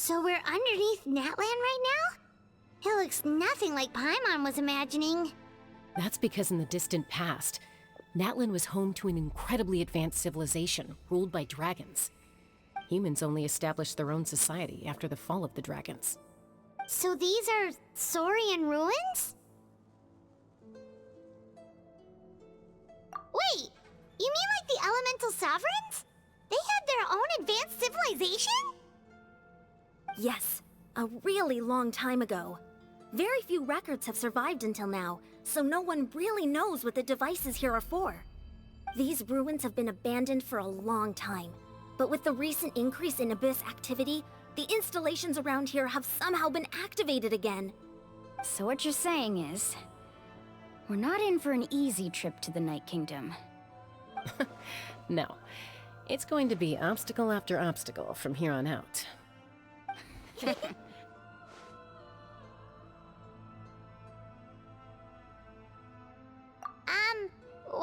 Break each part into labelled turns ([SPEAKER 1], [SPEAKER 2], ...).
[SPEAKER 1] So we're underneath Natlan right now? It looks nothing like Paimon was imagining.
[SPEAKER 2] That's because in the distant past, Natlan was home to an incredibly advanced civilization ruled by dragons. Humans only established their own society after the fall of the dragons.
[SPEAKER 1] So these are Saurian ruins? Wait, you mean like the elemental sovereigns? They had their own advanced civilization?
[SPEAKER 3] Yes, a really long time ago. Very few records have survived until now, so no one really knows what the devices here are for. These ruins have been abandoned for a long time, but with the recent increase in Abyss activity, the installations around here have somehow been activated again.
[SPEAKER 4] So what you're saying is, we're not in for an easy trip to the Night Kingdom.
[SPEAKER 2] No. It's going to be obstacle after obstacle from here on out.
[SPEAKER 1] Why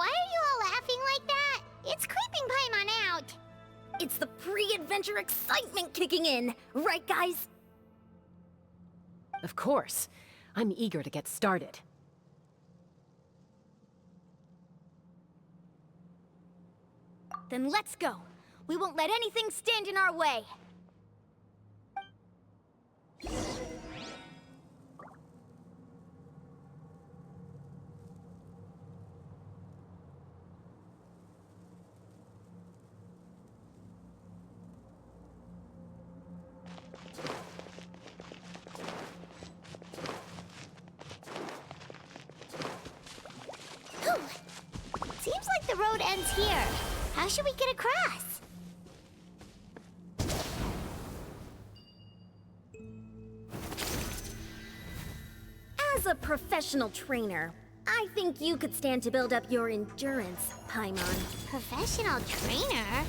[SPEAKER 1] are you all laughing like that? It's creeping Paimon out.
[SPEAKER 3] It's the pre-adventure excitement kicking in, right guys?
[SPEAKER 2] Of course. I'm eager to get started.
[SPEAKER 3] Then let's go. We won't let anything stand in our way.
[SPEAKER 1] Seems like the road ends here. How should we get across?
[SPEAKER 3] As a professional trainer, I think you could stand to build up your endurance, Paimon.
[SPEAKER 1] Professional trainer?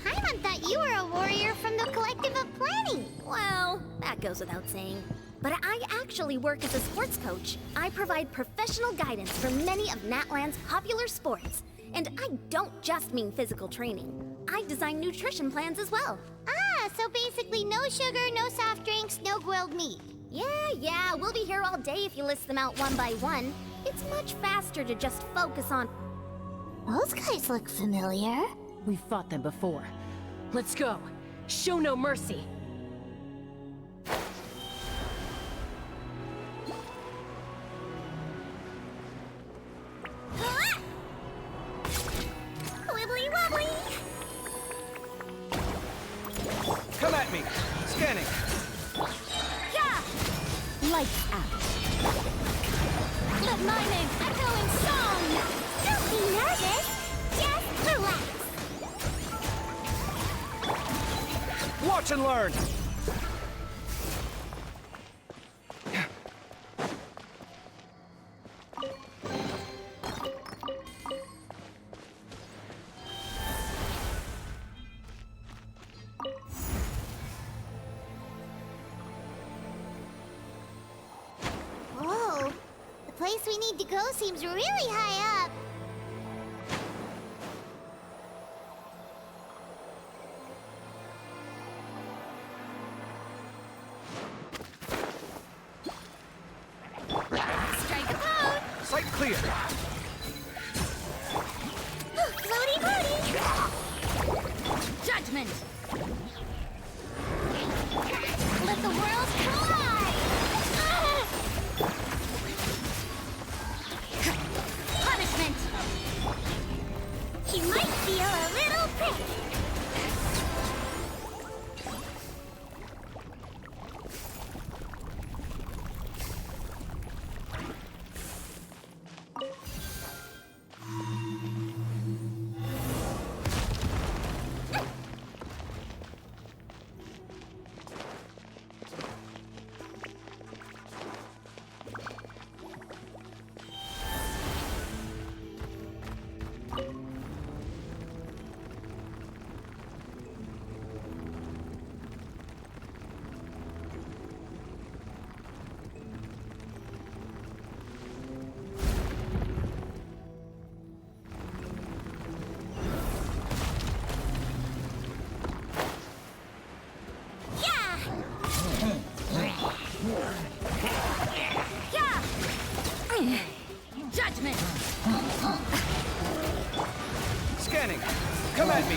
[SPEAKER 1] Paimon thought you were a warrior from the Collective of Planning.
[SPEAKER 3] Well, that goes without saying. But I actually work as a sports coach. I provide professional guidance for many of Natlan's popular sports. And I don't just mean physical training. I design nutrition plans as well.
[SPEAKER 1] Ah, so basically no sugar, no soft drinks, no grilled meat.
[SPEAKER 3] Yeah, we'll be here all day if you list them out one by one. It's much faster to just focus on...
[SPEAKER 1] Those guys look familiar.
[SPEAKER 2] We've fought them before. Let's go. Show no mercy.
[SPEAKER 1] Wibbly wobbly!
[SPEAKER 5] Come at me! Scanning!
[SPEAKER 2] Lights out.
[SPEAKER 1] Let my name echo in song! Don't be nervous! Just relax!
[SPEAKER 5] Watch and learn!
[SPEAKER 1] Whoa! The place we need to go seems really high up. Strike a pose!
[SPEAKER 5] Sight clear!
[SPEAKER 1] Floaty floaty!
[SPEAKER 4] Judgment!
[SPEAKER 1] Let the world collide! Ah!
[SPEAKER 4] Punishment!
[SPEAKER 1] You might feel a little prick.
[SPEAKER 5] Come at me!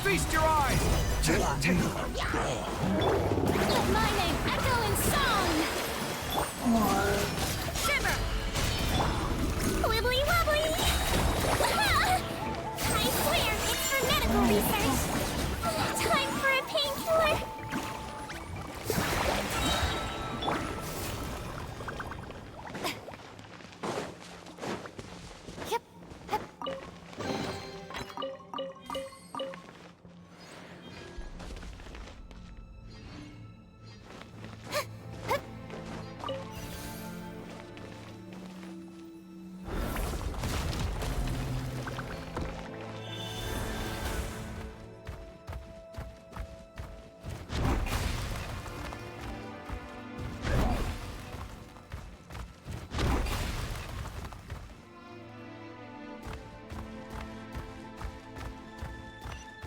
[SPEAKER 5] Feast your eyes!
[SPEAKER 1] Let my name echo in song! Shiver! Wibbly wobbly! I swear, it's for medical research! Time for a painkiller! Yep.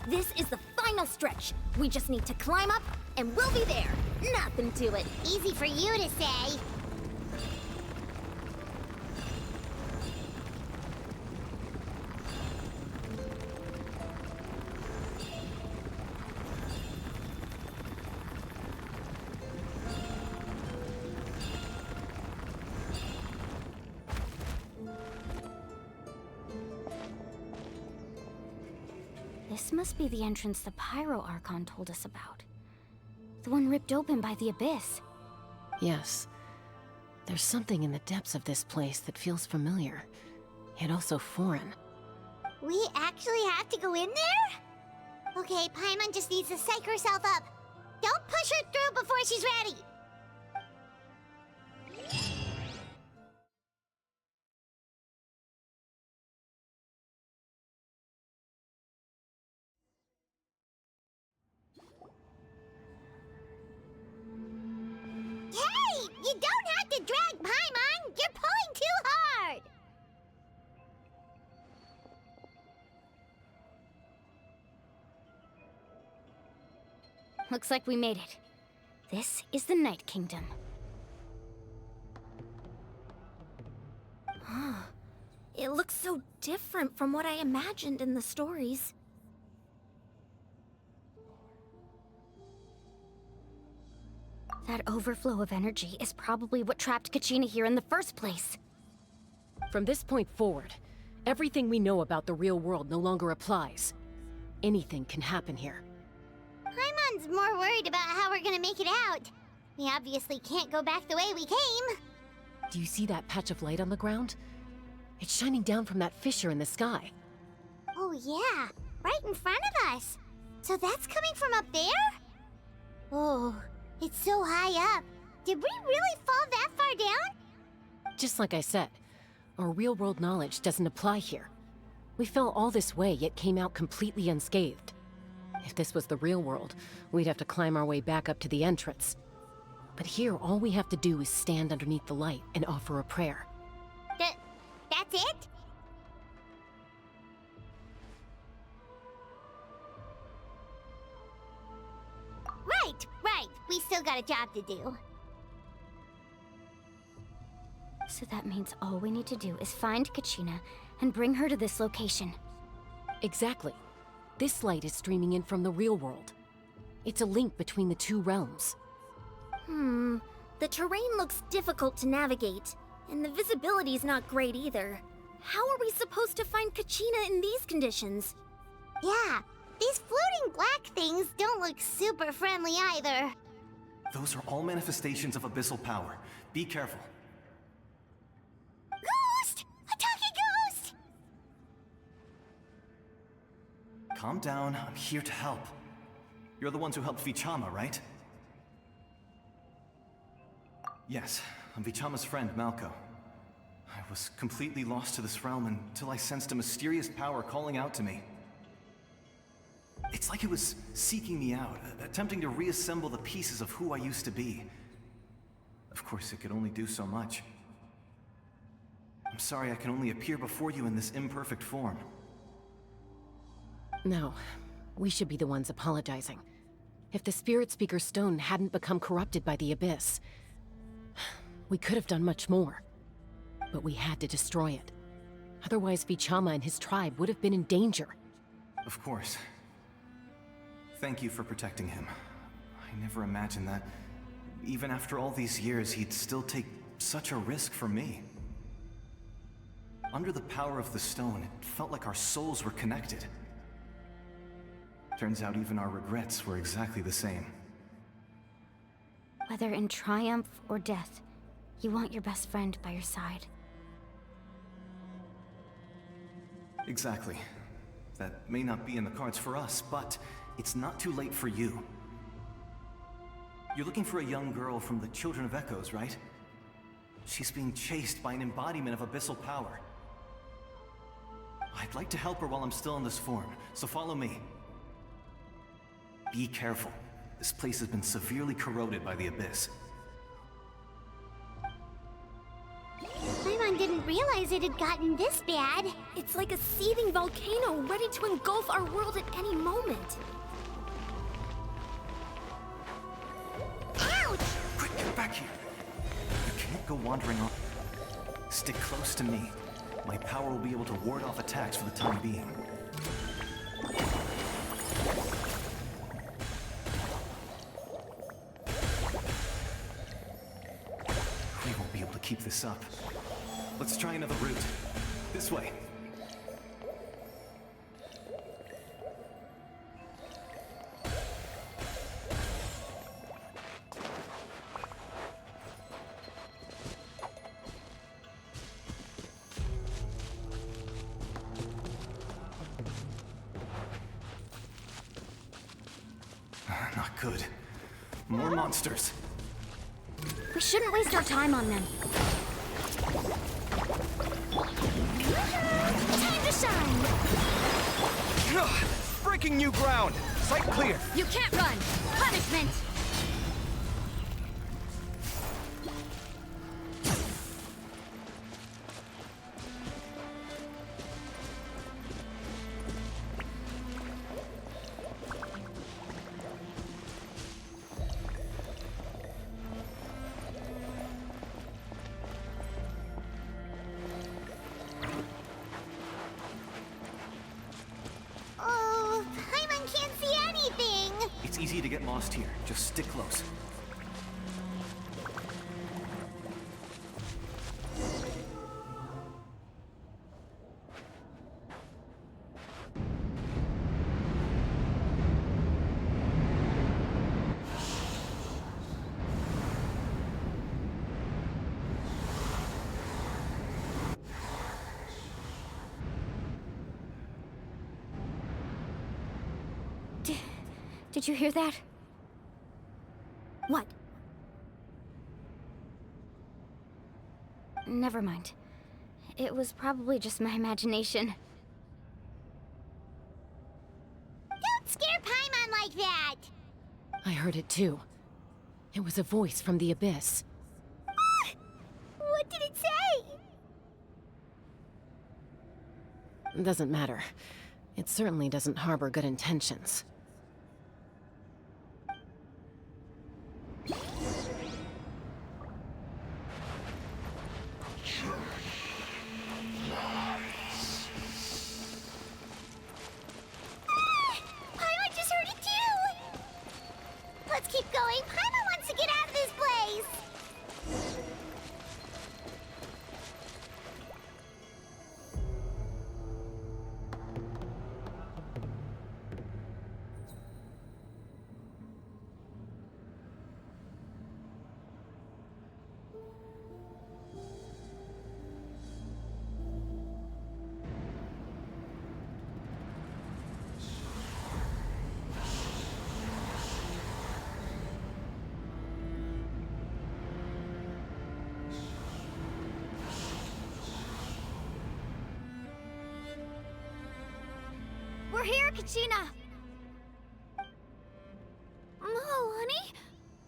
[SPEAKER 3] This is the final stretch. We just need to climb up, and we'll be there. Nothing to it.
[SPEAKER 1] Easy for you to say.
[SPEAKER 4] This must be the entrance the Pyro Archon told us about. The one ripped open by the Abyss.
[SPEAKER 2] Yes. There's something in the depths of this place that feels familiar, yet also foreign.
[SPEAKER 1] We actually have to go in there? Okay, Paimon just needs to psych herself up. Don't push her through before she's ready. Hey! You don't have to drag Paimon! You're pulling too hard!
[SPEAKER 4] Looks like we made it. This is the Night Kingdom.
[SPEAKER 3] It looks so different from what I imagined in the stories.
[SPEAKER 4] That overflow of energy is probably what trapped Kachina here in the first place.
[SPEAKER 2] From this point forward, everything we know about the real world no longer applies. Anything can happen here.
[SPEAKER 1] Paimon's more worried about how we're gonna make it out. We obviously can't go back the way we came.
[SPEAKER 2] Do you see that patch of light on the ground? It's shining down from that fissure in the sky.
[SPEAKER 1] Oh yeah, right in front of us. So that's coming from up there? Oh, it's so high up. Did we really fall that far down?
[SPEAKER 2] Just like I said, our real-world knowledge doesn't apply here. We fell all this way, yet came out completely unscathed. If this was the real world, we'd have to climb our way back up to the entrance. But here, all we have to do is stand underneath the light and offer a prayer.
[SPEAKER 1] That's it? Right. We still got a job to do.
[SPEAKER 4] So that means all we need to do is find Kachina and bring her to this location.
[SPEAKER 2] Exactly. This light is streaming in from the real world. It's a link between the two realms.
[SPEAKER 3] The terrain looks difficult to navigate, and the visibility's not great either. How are we supposed to find Kachina in these conditions?
[SPEAKER 1] Yeah, these floating black things don't look super friendly either.
[SPEAKER 6] Those are all manifestations of abyssal power. Be careful.
[SPEAKER 1] Ghost! A talking ghost!
[SPEAKER 6] Calm down, I'm here to help. You're the ones who helped Vichama, right? Yes, I'm Vichama's friend, Malko. I was completely lost to this realm until I sensed a mysterious power calling out to me. It's like it was seeking me out, attempting to reassemble the pieces of who I used to be. Of course, it could only do so much. I'm sorry I can only appear before you in this imperfect form.
[SPEAKER 2] No, we should be the ones apologizing. If the Spirit Speaker Stone hadn't become corrupted by the Abyss, we could have done much more. But we had to destroy it. Otherwise, Vichama and his tribe would have been in danger.
[SPEAKER 6] Of course. Thank you for protecting him. I never imagined that, even after all these years, he'd still take such a risk for me. Under the power of the stone, it felt like our souls were connected. Turns out even our regrets were exactly the same.
[SPEAKER 4] Whether in triumph or death, you want your best friend by your side.
[SPEAKER 6] Exactly. That may not be in the cards for us, but it's not too late for you. You're looking for a young girl from the Children of Echoes, right? She's being chased by an embodiment of abyssal power. I'd like to help her while I'm still in this form, so follow me. Be careful. This place has been severely corroded by the Abyss.
[SPEAKER 1] Paimon didn't realize it had gotten this bad.
[SPEAKER 3] It's like a seething volcano ready to engulf our world at any moment.
[SPEAKER 1] Ouch!
[SPEAKER 6] Quick, get back here! You can't go wandering on. Stick close to me. My power will be able to ward off attacks for the time being. We won't be able to keep this up. Let's try another route. This way. Not good. More monsters.
[SPEAKER 3] We shouldn't waste our time on them. Time to shine!
[SPEAKER 5] Ugh, breaking new ground. Sight clear.
[SPEAKER 3] You can't run! Punishment!
[SPEAKER 1] Oh, Paimon can't see anything.
[SPEAKER 6] It's easy to get lost here. Just stick close.
[SPEAKER 4] Did you hear that?
[SPEAKER 3] What?
[SPEAKER 4] Never mind. It was probably just my imagination.
[SPEAKER 1] Don't scare Paimon like that.
[SPEAKER 2] I heard it too. It was a voice from the Abyss.
[SPEAKER 1] What did it say?
[SPEAKER 2] Doesn't matter. It certainly doesn't harbor good intentions.
[SPEAKER 1] Paimon just heard it too. Let's keep going. Paimon wants to get out of this place.
[SPEAKER 3] We're here, Kachina! Oh, honey?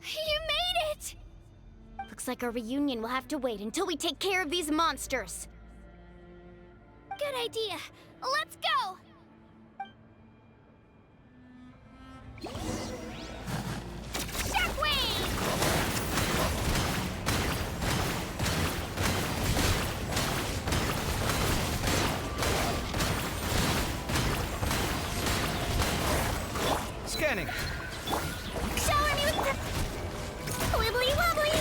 [SPEAKER 3] You made it!
[SPEAKER 4] Looks like our reunion will have to wait until we take care of these monsters.
[SPEAKER 3] Good idea. Let's go! Shockwave!
[SPEAKER 5] Scanning.
[SPEAKER 1] Shower me with the wibbly wobbly.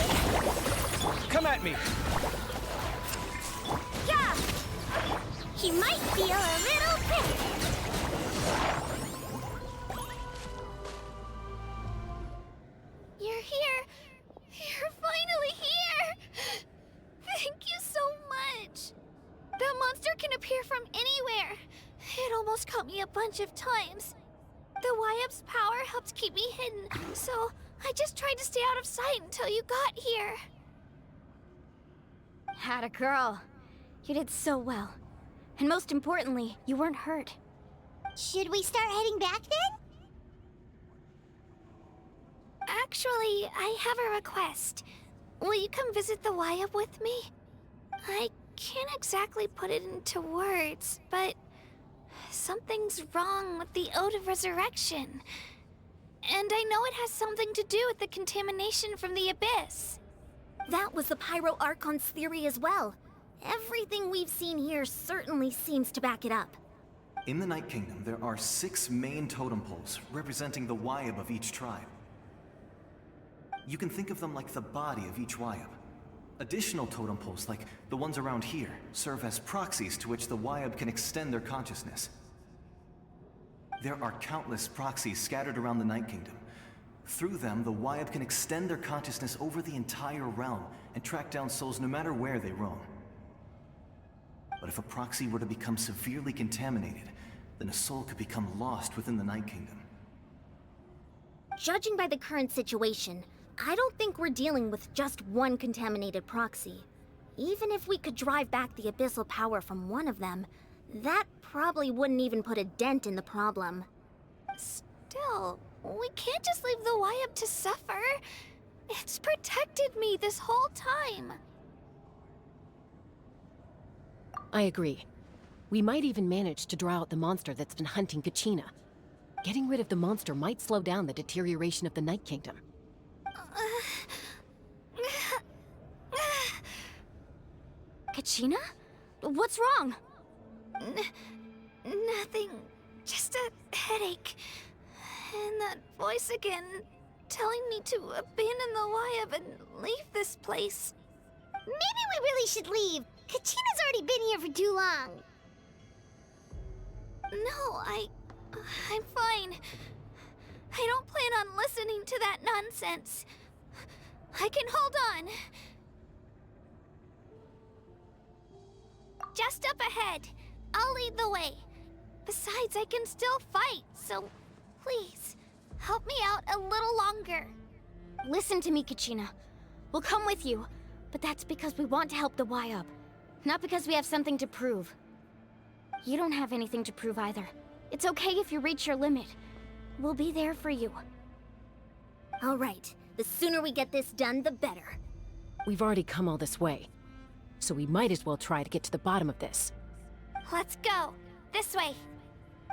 [SPEAKER 5] Come at me.
[SPEAKER 1] Yeah. He might feel a little prick. You're here. You're finally here. Thank you so much. That monster can appear from anywhere. It almost caught me a bunch of times. The Wyap's power helped keep me hidden, so I just tried to stay out of sight until you got here.
[SPEAKER 4] Atta girl. You did so well. And most importantly, you weren't hurt.
[SPEAKER 1] Should we start heading back then? Actually, I have a request. Will you come visit the Wyap with me? I can't exactly put it into words, but something's wrong with the Ode of Resurrection. And I know it has something to do with the contamination from the Abyss.
[SPEAKER 3] That was the Pyro Archon's theory as well. Everything we've seen here certainly seems to back it up.
[SPEAKER 6] In the Night Kingdom, there are 6 main totem poles representing the Wyap of each tribe. You can think of them like the body of each Wyap. Additional totem poles, like the ones around here, serve as proxies to which the Wyap can extend their consciousness. There are countless proxies scattered around the Night Kingdom. Through them, the Wyap can extend their consciousness over the entire realm and track down souls no matter where they roam. But if a proxy were to become severely contaminated, then a soul could become lost within the Night Kingdom.
[SPEAKER 3] Judging by the current situation, I don't think we're dealing with just one contaminated proxy. Even if we could drive back the abyssal power from one of them, that probably wouldn't even put a dent in the problem.
[SPEAKER 1] Still, we can't just leave the Wyap to suffer. It's protected me this whole time.
[SPEAKER 2] I agree. We might even manage to draw out the monster that's been hunting Kachina. Getting rid of the monster might slow down the deterioration of the Night Kingdom.
[SPEAKER 4] Kachina? What's wrong?
[SPEAKER 1] Nothing. Just a headache. And that voice again, telling me to abandon the Wyap and leave this place. Maybe we really should leave. Kachina's already been here for too long. No, I'm fine. I don't plan on listening to that nonsense. I can hold on. Just up ahead. I'll lead the way. Besides, I can still fight, so please, help me out a little longer.
[SPEAKER 4] Listen to me, Kachina. We'll come with you, but that's because we want to help the Wyap, not because we have something to prove. You don't have anything to prove either. It's okay if you reach your limit. We'll be there for you.
[SPEAKER 3] All right, the sooner we get this done, the better.
[SPEAKER 2] We've already come all this way, so we might as well try to get to the bottom of this.
[SPEAKER 1] Let's go. This way.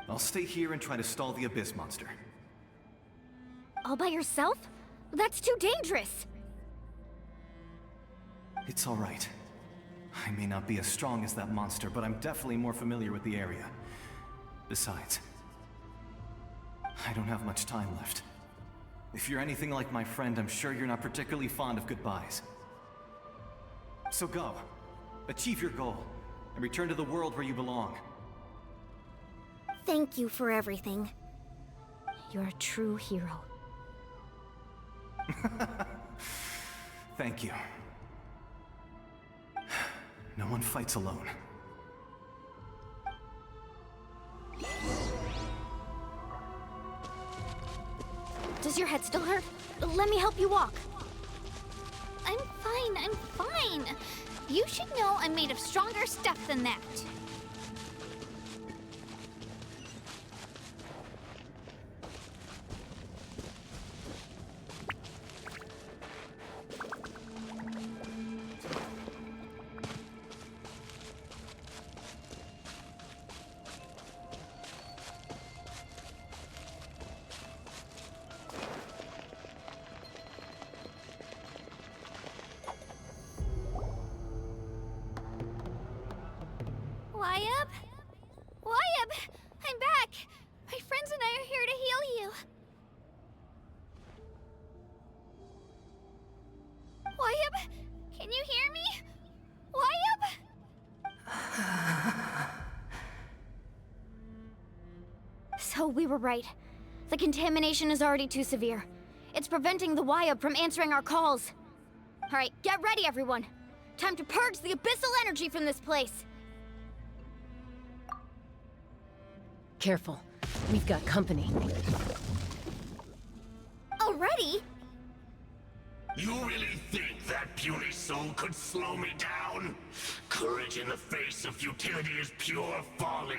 [SPEAKER 6] I'll stay here and try to stall the Abyss monster.
[SPEAKER 4] All by yourself? That's too dangerous!
[SPEAKER 6] It's all right. I may not be as strong as that monster, but I'm definitely more familiar with the area. Besides, I don't have much time left. If you're anything like my friend, I'm sure you're not particularly fond of goodbyes. So go. Achieve your goal, and return to the world where you belong.
[SPEAKER 3] Thank you for everything.
[SPEAKER 4] You're a true hero.
[SPEAKER 6] Thank you. No one fights alone.
[SPEAKER 4] Does your head still hurt? Let me help you walk.
[SPEAKER 1] I'm fine. You should know I'm made of stronger stuff than that. Wyap? I'm back! My friends and I are here to heal you.
[SPEAKER 4] Wyabb? Can you hear me? Wyabb? So we were right. The contamination is already too severe. It's preventing the Wyabb from answering our calls. Alright, get ready everyone. Time to purge the abyssal energy from this place.
[SPEAKER 2] Careful. We've got company.
[SPEAKER 3] Already?
[SPEAKER 7] You really think that puny soul could slow me down? Courage in the face of futility is pure folly.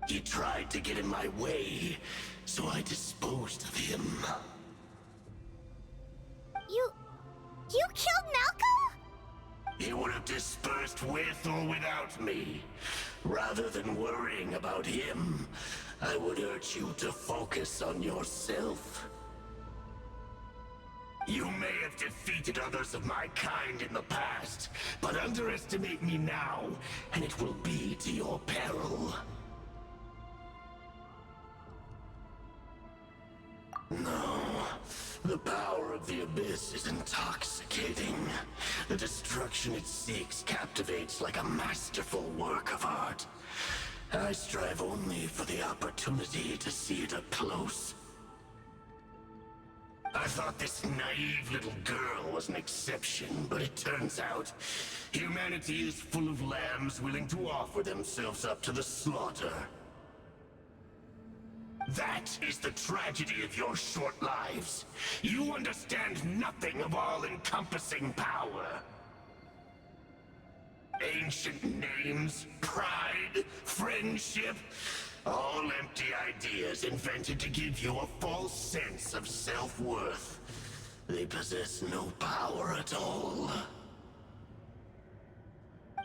[SPEAKER 7] He tried to get in my way, so I disposed of him.
[SPEAKER 1] You killed Malcolm?
[SPEAKER 7] He would have dispersed with or without me. Rather than worrying about him, I would urge you to focus on yourself. You may have defeated others of my kind in the past, but underestimate me now, and it will be to your peril. No. The power of the Abyss is intoxicating. The destruction it seeks captivates like a masterful work of art. I strive only for the opportunity to see it up close. I thought this naive little girl was an exception, but it turns out humanity is full of lambs willing to offer themselves up to the slaughter. That is the tragedy of your short lives. You understand nothing of all-encompassing power. Ancient names, pride, friendship, all empty ideas invented to give you a false sense of self-worth. They possess no power at all.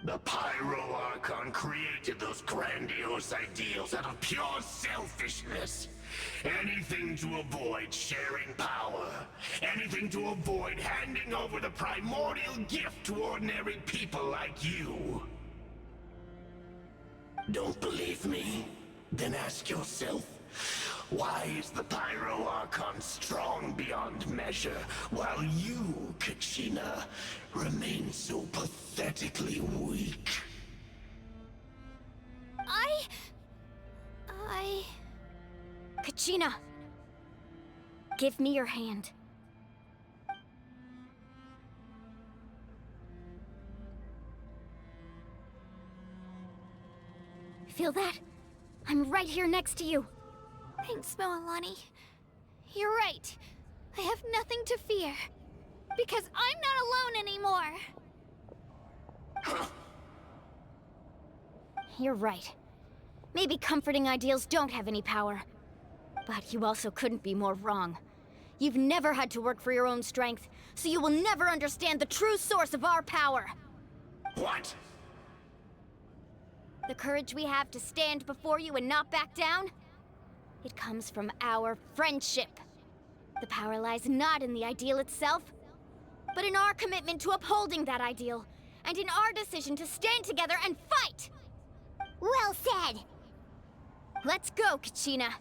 [SPEAKER 7] The Pyro Arcon created those grandiose ideals out of pure selfishness. Anything to avoid sharing power. Anything to avoid handing over the primordial gift to ordinary people like you. Don't believe me? Then ask yourself, why is the Pyro Archon strong beyond measure, while you, Kachina, remain so pathetically weak?
[SPEAKER 4] Kachina! Give me your hand. Feel that? I'm right here next to you. Thanks, Moalani. You're right. I have nothing to fear. Because I'm not alone anymore. You're right. Maybe comforting ideals don't have any power. But you also couldn't be more wrong. You've never had to work for your own strength, so you will never understand the true source of our power.
[SPEAKER 7] What?
[SPEAKER 4] The courage we have to stand before you and not back down? It comes from our friendship. The power lies not in the ideal itself, but in our commitment to upholding that ideal, and in our decision to stand together and fight!
[SPEAKER 1] Well said!
[SPEAKER 4] Let's go, Kachina.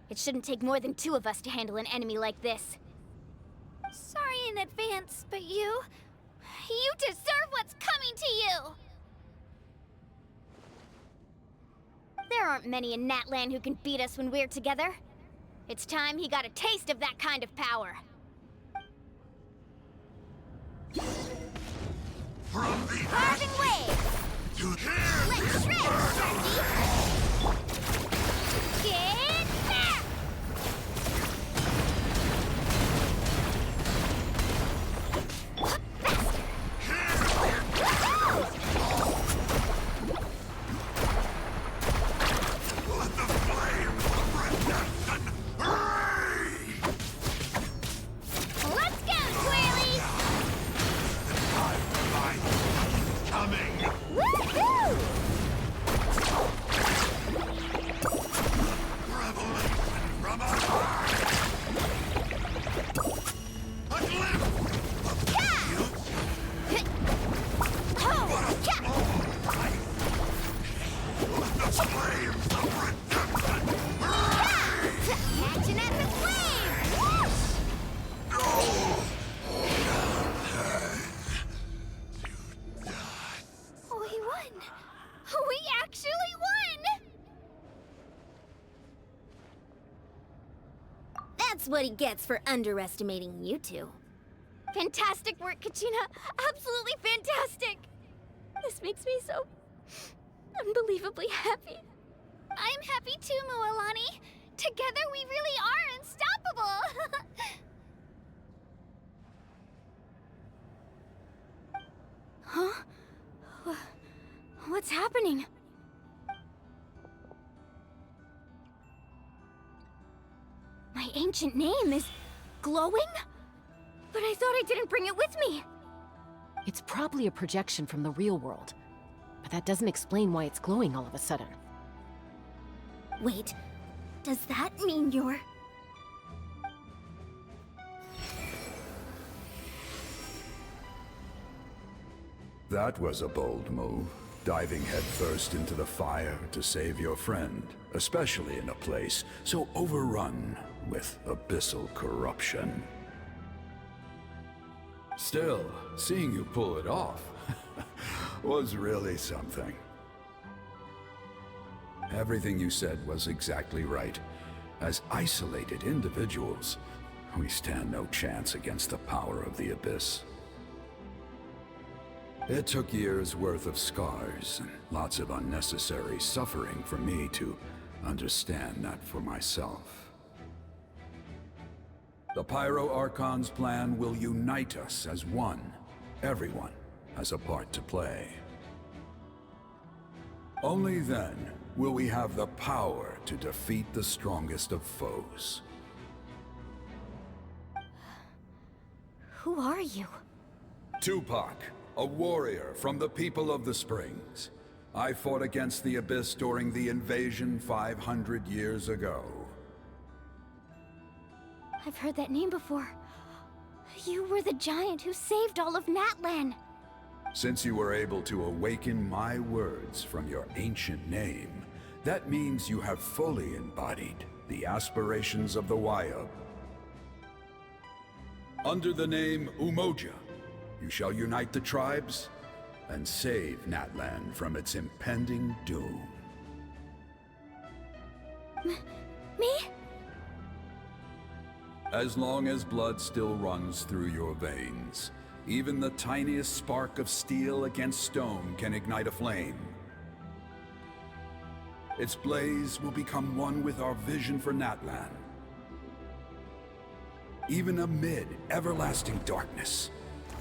[SPEAKER 4] It shouldn't take more than 2 of us to handle an enemy like this. Sorry in advance, but you deserve what's coming to you! There aren't many in Natlan who can beat us when we're together. It's time he got a taste of that kind of power.
[SPEAKER 7] From the
[SPEAKER 1] Carving waves!
[SPEAKER 7] to here!
[SPEAKER 1] Let's shred, Turkey! Get back!
[SPEAKER 7] Let the flames of redemption rage!
[SPEAKER 1] Let's go, Twirlies!
[SPEAKER 7] The time for my heat is coming!
[SPEAKER 1] Woohoo!
[SPEAKER 7] Revelation from our heart! A glimpse of the future! What a small price! Let the flames of redemption rage!
[SPEAKER 1] Catching at the flames!
[SPEAKER 7] Oh,
[SPEAKER 3] That's what he gets for underestimating you two.
[SPEAKER 4] Fantastic work, Kachina! Absolutely fantastic! This makes me so unbelievably happy. I'm happy too, Mualani. Together we really are unstoppable! Huh? What's happening? My ancient name is glowing? But I thought I didn't bring it with me!
[SPEAKER 2] It's probably a projection from the real world. But that doesn't explain why it's glowing all of a sudden.
[SPEAKER 3] Wait, does that mean you're...
[SPEAKER 8] That was a bold move, diving headfirst into the fire to save your friend, especially in a place so overrun with abyssal corruption. Still, seeing you pull it off was really something. Everything you said was exactly right. As isolated individuals, we stand no chance against the power of the Abyss. It took years' worth of scars and lots of unnecessary suffering for me to understand that for myself. The Pyro Archon's plan will unite us as one. Everyone has a part to play. Only then will we have the power to defeat the strongest of foes.
[SPEAKER 4] Who are you?
[SPEAKER 8] Tupac, a warrior from the people of the Springs. I fought against the Abyss during the invasion 500 years ago.
[SPEAKER 4] I've heard that name before. You were the giant who saved all of Natlan.
[SPEAKER 8] Since you were able to awaken my words from your ancient name, that means you have fully embodied the aspirations of the Wayub. Under the name Umoja, you shall unite the tribes and save Natlan from its impending doom.
[SPEAKER 4] Me?
[SPEAKER 8] As long as blood still runs through your veins, even the tiniest spark of steel against stone can ignite a flame. Its blaze will become one with our vision for Natlan. Even amid everlasting darkness,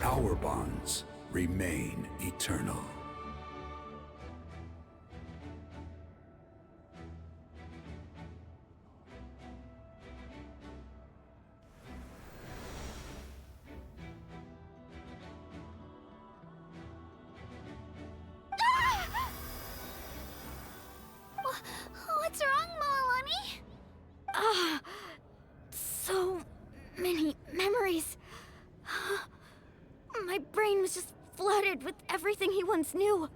[SPEAKER 8] our bonds remain eternal.
[SPEAKER 4] What's wrong, Mualani? So many memories. My brain was just flooded with everything he once knew.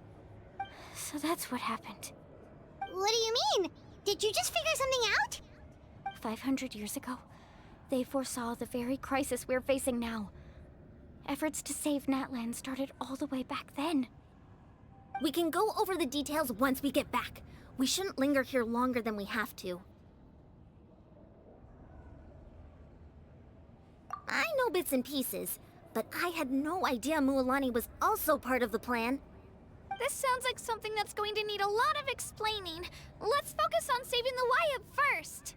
[SPEAKER 4] So that's what happened.
[SPEAKER 1] What do you mean? Did you just figure something out?
[SPEAKER 4] 500 years ago, they foresaw the very crisis we're facing now. Efforts to save Natlan started all the way back then.
[SPEAKER 3] We can go over the details once we get back. We shouldn't linger here longer than we have to. I know bits and pieces, but I had no idea Mualani was also part of the plan.
[SPEAKER 4] This sounds like something that's going to need a lot of explaining. Let's focus on saving the Wayub first.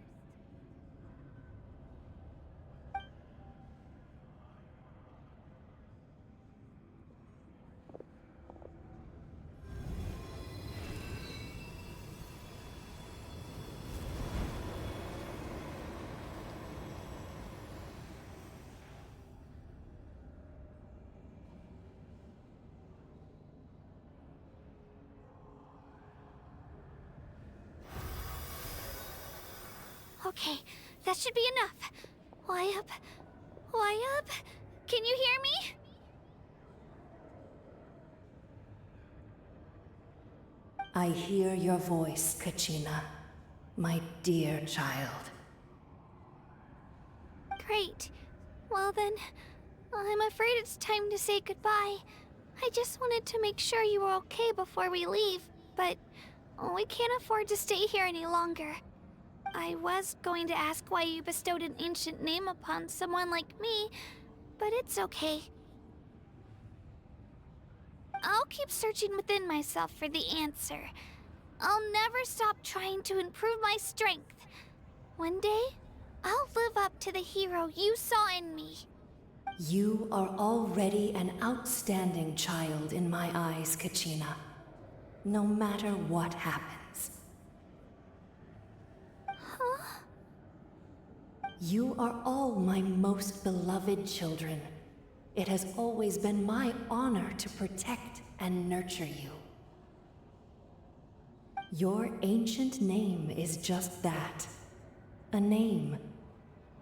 [SPEAKER 4] Okay, that should be enough. Wayub? Wayub? Can you hear me?
[SPEAKER 9] I hear your voice, Kachina, my dear child.
[SPEAKER 4] Great. Well then, I'm afraid it's time to say goodbye. I just wanted to make sure you were okay before we leave, but we can't afford to stay here any longer.
[SPEAKER 10] I was going to ask why you bestowed an ancient name upon someone like me, but it's okay. I'll keep searching within myself for the answer. I'll never stop trying to improve my strength. One day, I'll live up to the hero you saw in me.
[SPEAKER 9] You are already an outstanding child in my eyes, Kachina. No matter what happens.
[SPEAKER 10] Huh?
[SPEAKER 9] You are all my most beloved children. It has always been my honor to protect and nurture you. Your ancient name is just that. A name.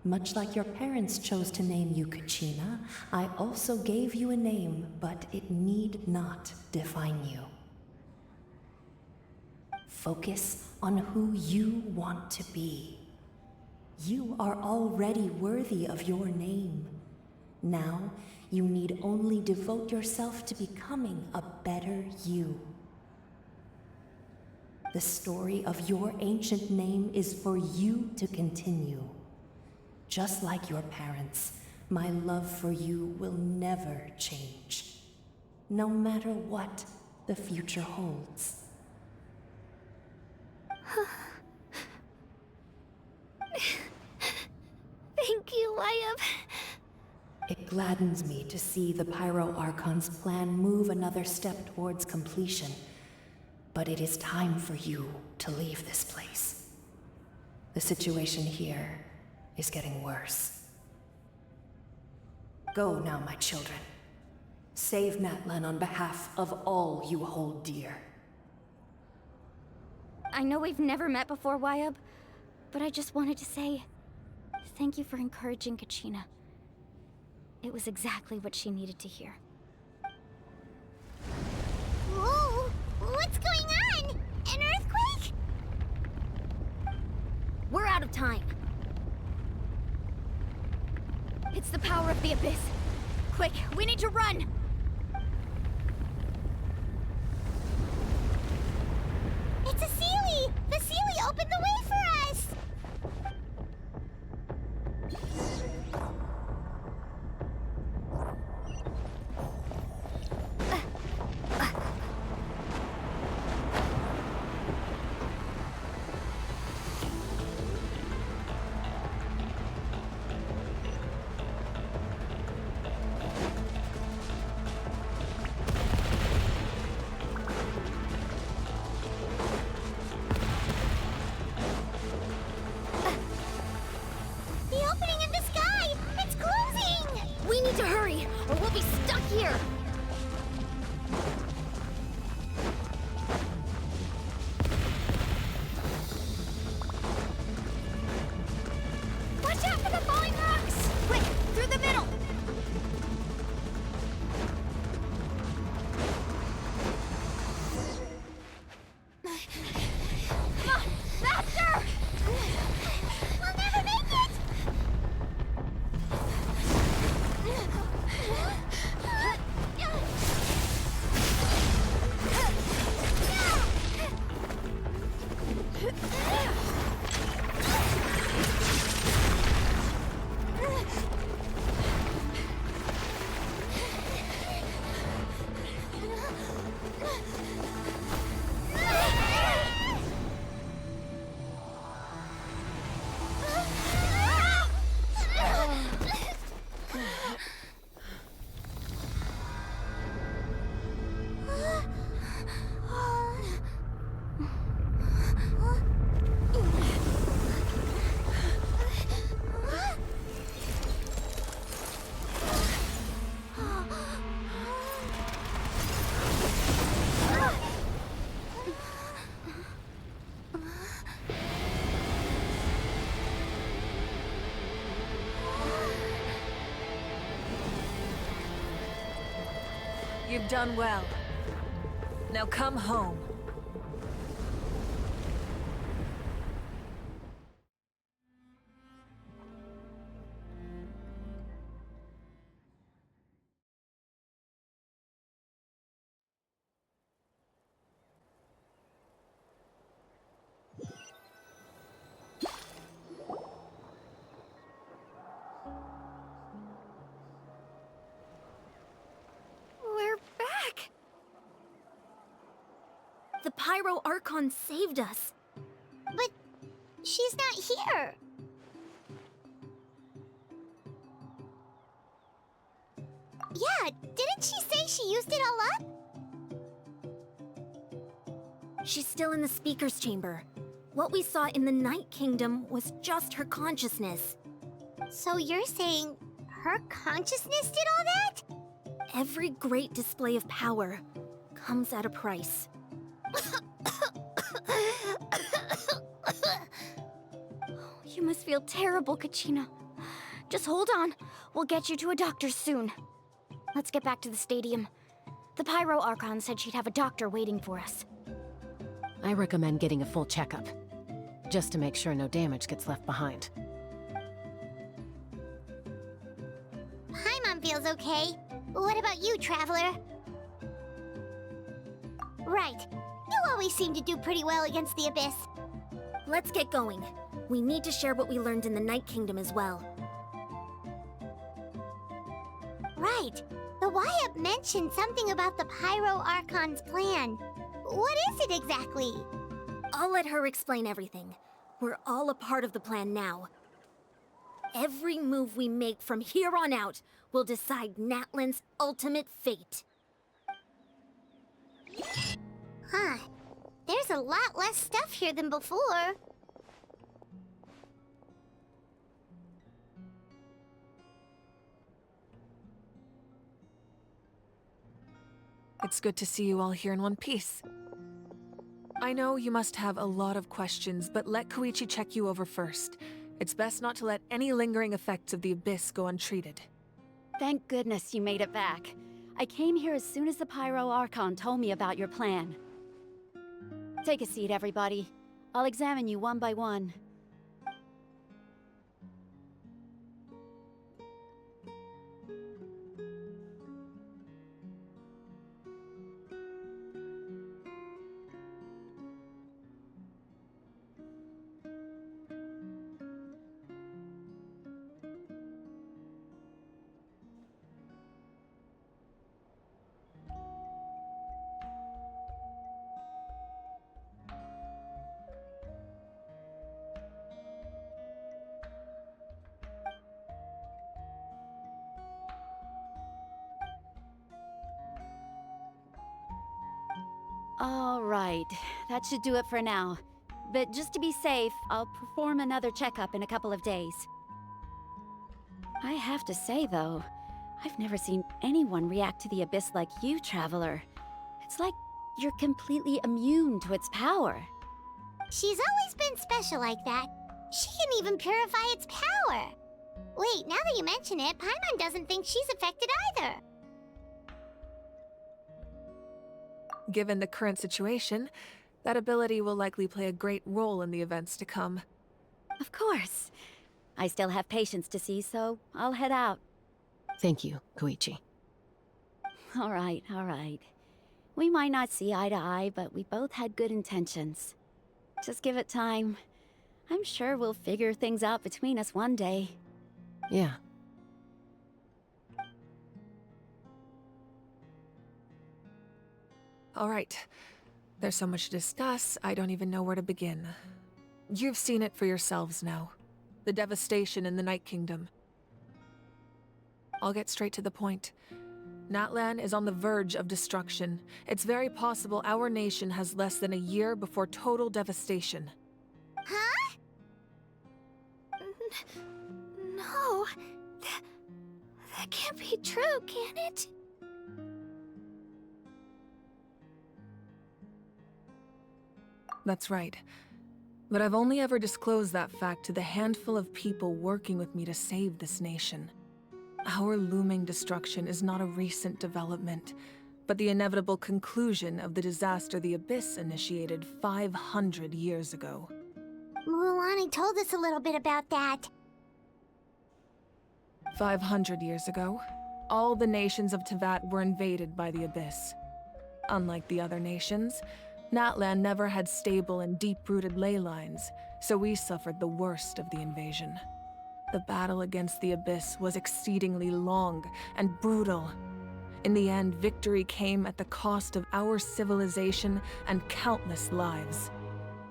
[SPEAKER 9] Much like your parents chose to name you Kachina, I also gave you a name, but it need not define you. Focus on who you want to be. You are already worthy of your name. Now, you need only devote yourself to becoming a better you. The story of your ancient name is for you to continue. Just like your parents, my love for you will never change, no matter what the future holds.
[SPEAKER 10] Thank you, Wyatt.
[SPEAKER 9] It gladdens me to see the Pyro Archon's plan move another step towards completion. But it is time for you to leave this place. The situation here is getting worse. Go now, my children. Save Natlan on behalf of all you hold dear.
[SPEAKER 4] I know we've never met before, Wyatt, but I just wanted to say thank you for encouraging Kachina. It was exactly what she needed to hear.
[SPEAKER 1] Whoa! What's going on? An earthquake?
[SPEAKER 4] We're out of time. It's the power of the Abyss. Quick, we need to run!
[SPEAKER 1] It's a Seelie! The Seelie opened the way for us! The opening in the sky! It's closing!
[SPEAKER 4] We need to hurry, or we'll be stuck here!
[SPEAKER 10] Watch out for the falling rocks!
[SPEAKER 4] Quick, through the middle!
[SPEAKER 10] Come on, faster!
[SPEAKER 1] We'll never make it!
[SPEAKER 11] You've done well. Now come home.
[SPEAKER 3] Pyro Archon saved us.
[SPEAKER 1] But she's not here. Yeah, didn't she say she used it all up?
[SPEAKER 3] She's still in the speaker's chamber. What we saw in the Night Kingdom was just her consciousness.
[SPEAKER 1] So you're saying her consciousness did all that?
[SPEAKER 3] Every great display of power comes at a price.
[SPEAKER 4] You must feel terrible, Kachina. Just hold on. We'll get you to a doctor soon. Let's get back to the stadium. The Pyro Archon said she'd have a doctor waiting for us.
[SPEAKER 2] I recommend getting a full checkup, just to make sure no damage gets left behind.
[SPEAKER 1] Paimon feels okay. What about you, Traveler? Right. You always seem to do pretty well against the Abyss.
[SPEAKER 3] Let's get going. We need to share what we learned in the Night Kingdom as well.
[SPEAKER 1] Right. The Y-Up mentioned something about the Pyro Archon's plan. What is it exactly?
[SPEAKER 3] I'll let her explain everything. We're all a part of the plan now. Every move we make from here on out will decide Natlan's ultimate fate.
[SPEAKER 1] Huh. There's a lot less stuff here than before.
[SPEAKER 11] It's good to see you all here in one piece. I know you must have a lot of questions, but let Koichi check you over first. It's best not to let any lingering effects of the Abyss go untreated.
[SPEAKER 12] Thank goodness you made it back. I came here as soon as the Pyro Archon told me about your plan. Take a seat, everybody. I'll examine you one by one. All right, that should do it for now. But just to be safe, I'll perform another checkup in a couple of days. I have to say, though, I've never seen anyone react to the Abyss like you, Traveler. It's like you're completely immune to its power.
[SPEAKER 1] She's always been special like that. She can even purify its power. Wait, now that you mention it, Paimon doesn't think she's affected either.
[SPEAKER 11] Given the current situation, that ability will likely play a great role in the events to come.
[SPEAKER 12] Of course. I still have patients to see, so I'll head out.
[SPEAKER 2] Thank you, Koichi.
[SPEAKER 12] All right, all right. We might not see eye to eye, but we both had good intentions. Just give it time. I'm sure we'll figure things out between us one day.
[SPEAKER 2] Yeah.
[SPEAKER 11] All right. There's so much to discuss, I don't even know where to begin. You've seen it for yourselves now. The devastation in the Night Kingdom. I'll get straight to the point. Natlan is on the verge of destruction. It's very possible our nation has less than a year before total devastation.
[SPEAKER 1] Huh?
[SPEAKER 10] No. That can't be true, can it?
[SPEAKER 11] That's right. But I've only ever disclosed that fact to the handful of people working with me to save this nation. Our looming destruction is not a recent development, but the inevitable conclusion of the disaster the Abyss initiated 500 years ago.
[SPEAKER 1] Mualani told us a little bit about that.
[SPEAKER 11] 500 years ago, all the nations of Teyvat were invaded by the Abyss. Unlike the other nations, Natlan never had stable and deep-rooted ley lines, so we suffered the worst of the invasion. The battle against the Abyss was exceedingly long and brutal. In the end, victory came at the cost of our civilization and countless lives.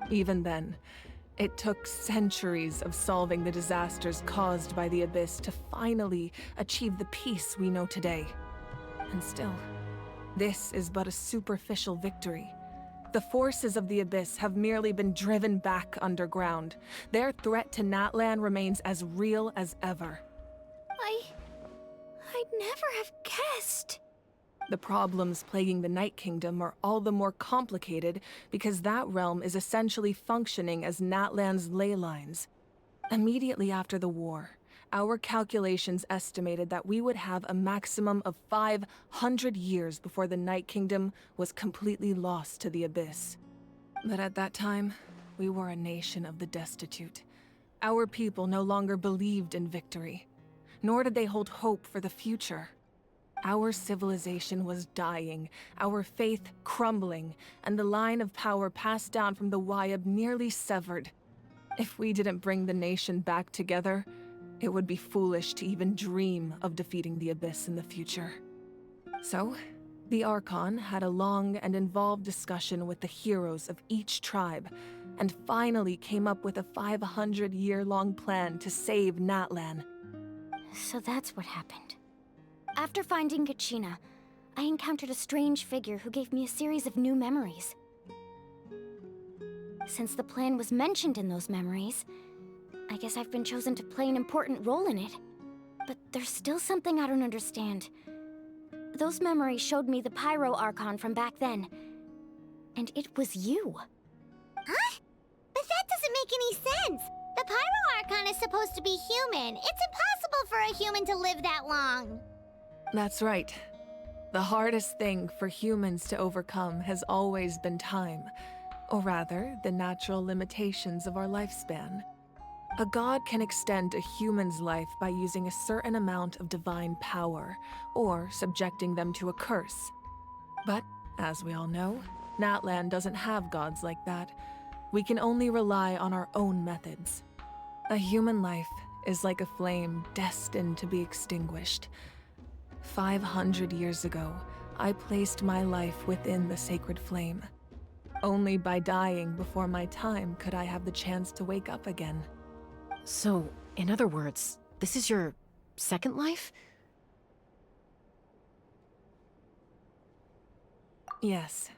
[SPEAKER 11] Even then, it took centuries of solving the disasters caused by the Abyss to finally achieve the peace we know today. And still, this is but a superficial victory. The forces of the Abyss have merely been driven back underground. Their threat to Natlan remains as real as ever.
[SPEAKER 10] I'd never have guessed.
[SPEAKER 11] The problems plaguing the Night Kingdom are all the more complicated because that realm is essentially functioning as Natlan's ley lines. Immediately after the war, our calculations estimated that we would have a maximum of 500 years before the Night Kingdom was completely lost to the Abyss. But at that time, we were a nation of the destitute. Our people no longer believed in victory, nor did they hold hope for the future. Our civilization was dying, our faith crumbling, and the line of power passed down from the Wyab nearly severed. If we didn't bring the nation back together, it would be foolish to even dream of defeating the Abyss in the future. So, the Arcon had a long and involved discussion with the heroes of each tribe, and finally came up with a 500-year-long plan to save Natlan.
[SPEAKER 4] So that's what happened. After finding Kachina, I encountered a strange figure who gave me a series of new memories. Since the plan was mentioned in those memories, I guess I've been chosen to play an important role in it. But there's still something I don't understand. Those memories showed me the Pyro Archon from back then. And it was you.
[SPEAKER 1] Huh? But that doesn't make any sense. The Pyro Archon is supposed to be human. It's impossible for a human to live that long.
[SPEAKER 11] That's right. The hardest thing for humans to overcome has always been time, or rather, the natural limitations of our lifespan. A god can extend a human's life by using a certain amount of divine power, or subjecting them to a curse. But, as we all know, Natlan doesn't have gods like that. We can only rely on our own methods. A human life is like a flame destined to be extinguished. 500 years ago, I placed my life within the sacred flame. Only by dying before my time could I have the chance to wake up again.
[SPEAKER 2] So, in other words, this is your second life?
[SPEAKER 11] Yes.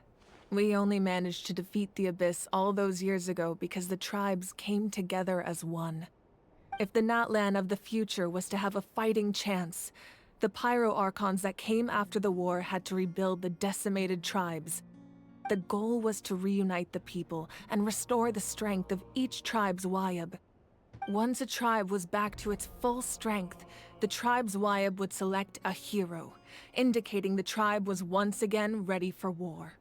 [SPEAKER 11] We only managed to defeat the Abyss all those years ago because the tribes came together as one. If the Natlan of the future was to have a fighting chance, the Pyro Archons that came after the war had to rebuild the decimated tribes. The goal was to reunite the people and restore the strength of each tribe's Wyab. Once a tribe was back to its full strength, the tribe's Wyab would select a hero, indicating the tribe was once again ready for war.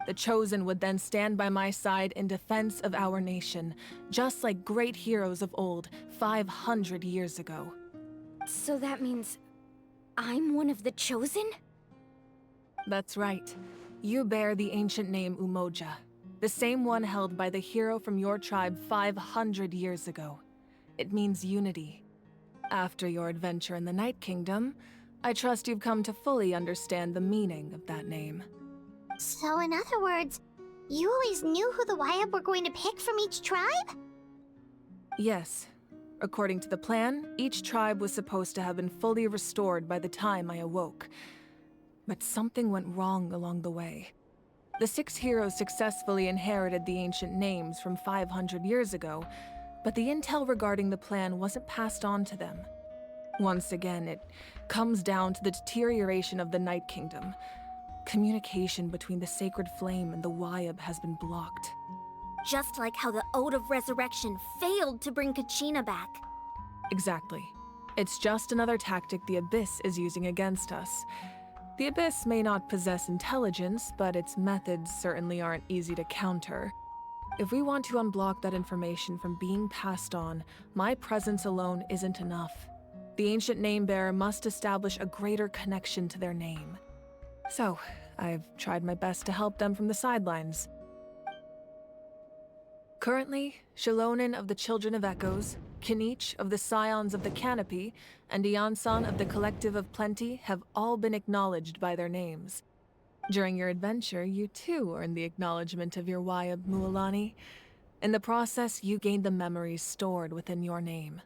[SPEAKER 11] The Chosen would then stand by my side in defense of our nation, just like great heroes of old, 500 years ago.
[SPEAKER 4] So that means I'm one of the Chosen?
[SPEAKER 11] That's right. You bear the ancient name Umoja, the same one held by the hero from your tribe 500 years ago. It means unity. After your adventure in the Night Kingdom, I trust you've come to fully understand the meaning of that name.
[SPEAKER 1] So in other words, you always knew who the Wyab were going to pick from each tribe?
[SPEAKER 11] Yes. According to the plan, each tribe was supposed to have been fully restored by the time I awoke. But something went wrong along the way. The 6 heroes successfully inherited the ancient names from 500 years ago, but the intel regarding the plan wasn't passed on to them. Once again, it comes down to the deterioration of the Night Kingdom. Communication between the Sacred Flame and the Wyab has been blocked.
[SPEAKER 3] Just like how the Ode of Resurrection failed to bring Kachina back.
[SPEAKER 11] Exactly. It's just another tactic the Abyss is using against us. The Abyss may not possess intelligence, but its methods certainly aren't easy to counter. If we want to unblock that information from being passed on, my presence alone isn't enough. The ancient name-bearer must establish a greater connection to their name. So, I've tried my best to help them from the sidelines. Currently, Shalonen of the Children of Echoes, Kinich of the Scions of the Canopy and Iansan of the Collective of Plenty have all been acknowledged by their names. During your adventure, you too earned the acknowledgement of your Wayab Mualani. In the process, you gained the memories stored within your name.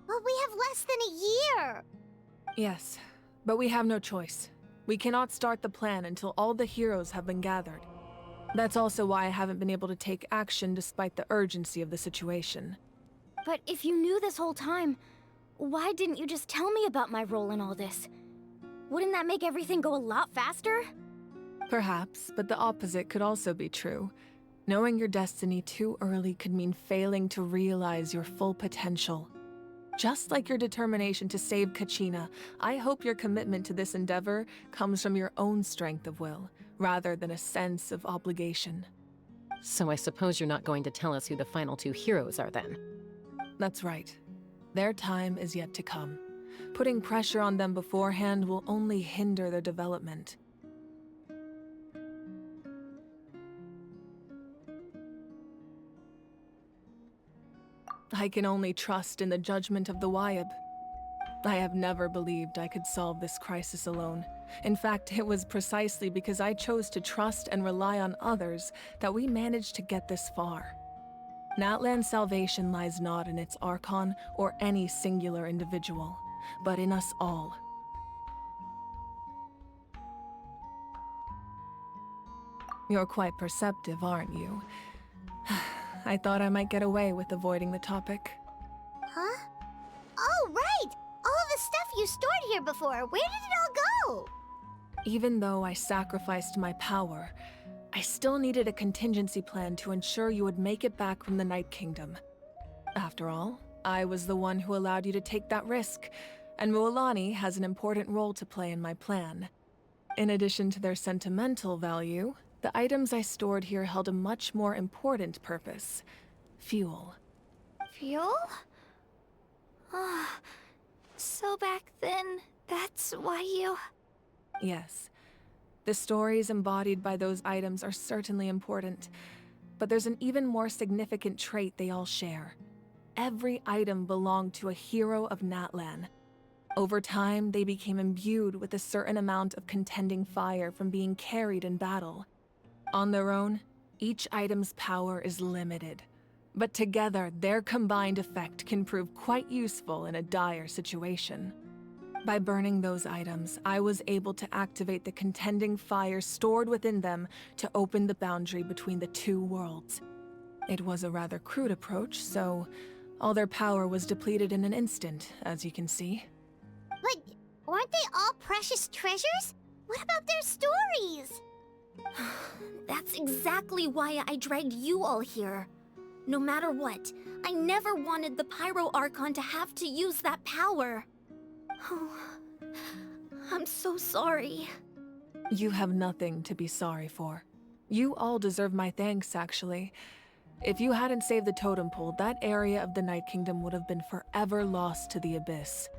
[SPEAKER 1] But we have less than a year!
[SPEAKER 11] Yes, but we have no choice. We cannot start the plan until all the heroes have been gathered. That's also why I haven't been able to take action despite the urgency of the situation.
[SPEAKER 4] But if you knew this whole time, why didn't you just tell me about my role in all this? Wouldn't that make everything go a lot faster?
[SPEAKER 11] Perhaps, but the opposite could also be true. Knowing your destiny too early could mean failing to realize your full potential. Just like your determination to save Kachina, I hope your commitment to this endeavor comes from your own strength of will, rather than a sense of obligation.
[SPEAKER 2] So I suppose you're not going to tell us who the final two heroes are then?
[SPEAKER 11] That's right. Their time is yet to come. Putting pressure on them beforehand will only hinder their development. I can only trust in the judgment of the Wayab. I have never believed I could solve this crisis alone. In fact, it was precisely because I chose to trust and rely on others that we managed to get this far. Natlan's salvation lies not in its Arcon or any singular individual, but in us all. You're quite perceptive, aren't you? I thought I might get away with avoiding the topic.
[SPEAKER 1] Huh? Oh, right! All of the stuff you stored here before, where did it all go?
[SPEAKER 11] Even though I sacrificed my power, I still needed a contingency plan to ensure you would make it back from the Night Kingdom. After all, I was the one who allowed you to take that risk, and Mualani has an important role to play in my plan. In addition to their sentimental value, the items I stored here held a much more important purpose: fuel.
[SPEAKER 10] Fuel? Ah, so back then, that's why you...
[SPEAKER 11] Yes. The stories embodied by those items are certainly important, but there's an even more significant trait they all share. Every item belonged to a hero of Natlan. Over time, they became imbued with a certain amount of contending fire from being carried in battle. On their own, each item's power is limited, but together, their combined effect can prove quite useful in a dire situation. By burning those items, I was able to activate the contending fire stored within them to open the boundary between the two worlds. It was a rather crude approach, so all their power was depleted in an instant, as you can see.
[SPEAKER 1] But aren't they all precious treasures? What about their stories?
[SPEAKER 3] That's exactly why I dragged you all here. No matter what, I never wanted the Pyro Archon to have to use that power. Oh, I'm so sorry.
[SPEAKER 11] You have nothing to be sorry for. You all deserve my thanks, actually. If you hadn't saved the totem pole, that area of the Night Kingdom would have been forever lost to the Abyss.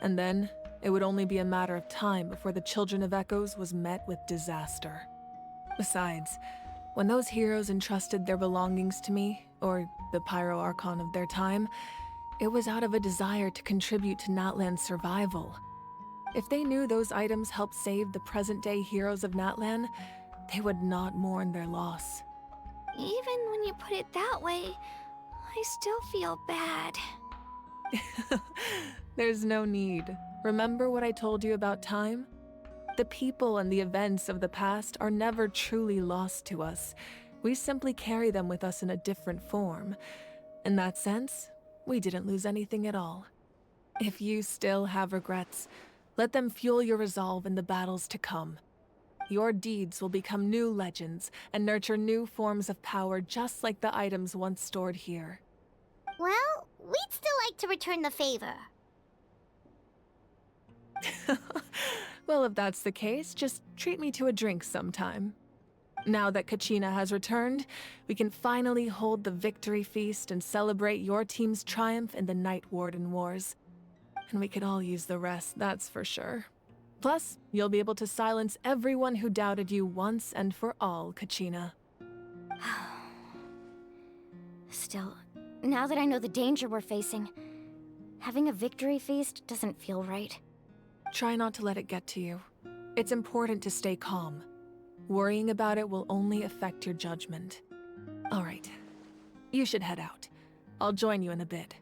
[SPEAKER 11] And then, it would only be a matter of time before the Children of Echoes was met with disaster. Besides, when those heroes entrusted their belongings to me, or the Pyro Archon of their time, it was out of a desire to contribute to Natlan's survival. If they knew those items helped save the present-day heroes of Natlan, they would not mourn their loss.
[SPEAKER 10] Even when you put it that way, I still feel bad.
[SPEAKER 11] There's no need. Remember what I told you about time? The people and the events of the past are never truly lost to us. We simply carry them with us in a different form. In that sense, we didn't lose anything at all. If you still have regrets, let them fuel your resolve in the battles to come. Your deeds will become new legends and nurture new forms of power just like the items once stored here.
[SPEAKER 1] Well, we'd still like to return the favor.
[SPEAKER 11] Well, if that's the case, just treat me to a drink sometime. Now that Kachina has returned, we can finally hold the victory feast and celebrate your team's triumph in the Night Warden Wars. And we could all use the rest, that's for sure. Plus, you'll be able to silence everyone who doubted you once and for all, Kachina.
[SPEAKER 4] Still, now that I know the danger we're facing, having a victory feast doesn't feel right.
[SPEAKER 11] Try not to let it get to you. It's important to stay calm. Worrying about it will only affect your judgment. All right. You should head out. I'll join you in a bit.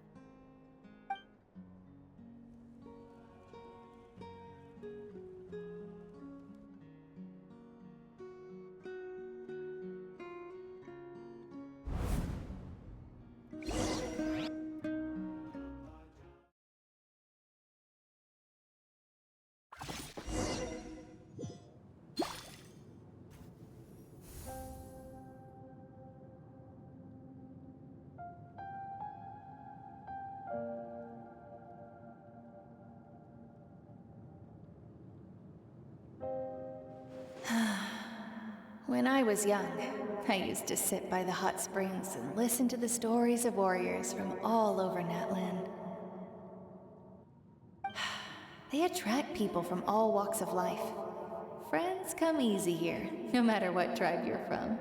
[SPEAKER 9] When I was young, I used to sit by the hot springs and listen to the stories of warriors from all over Natlan. They attract people from all walks of life. Friends come easy here, no matter what tribe you're from.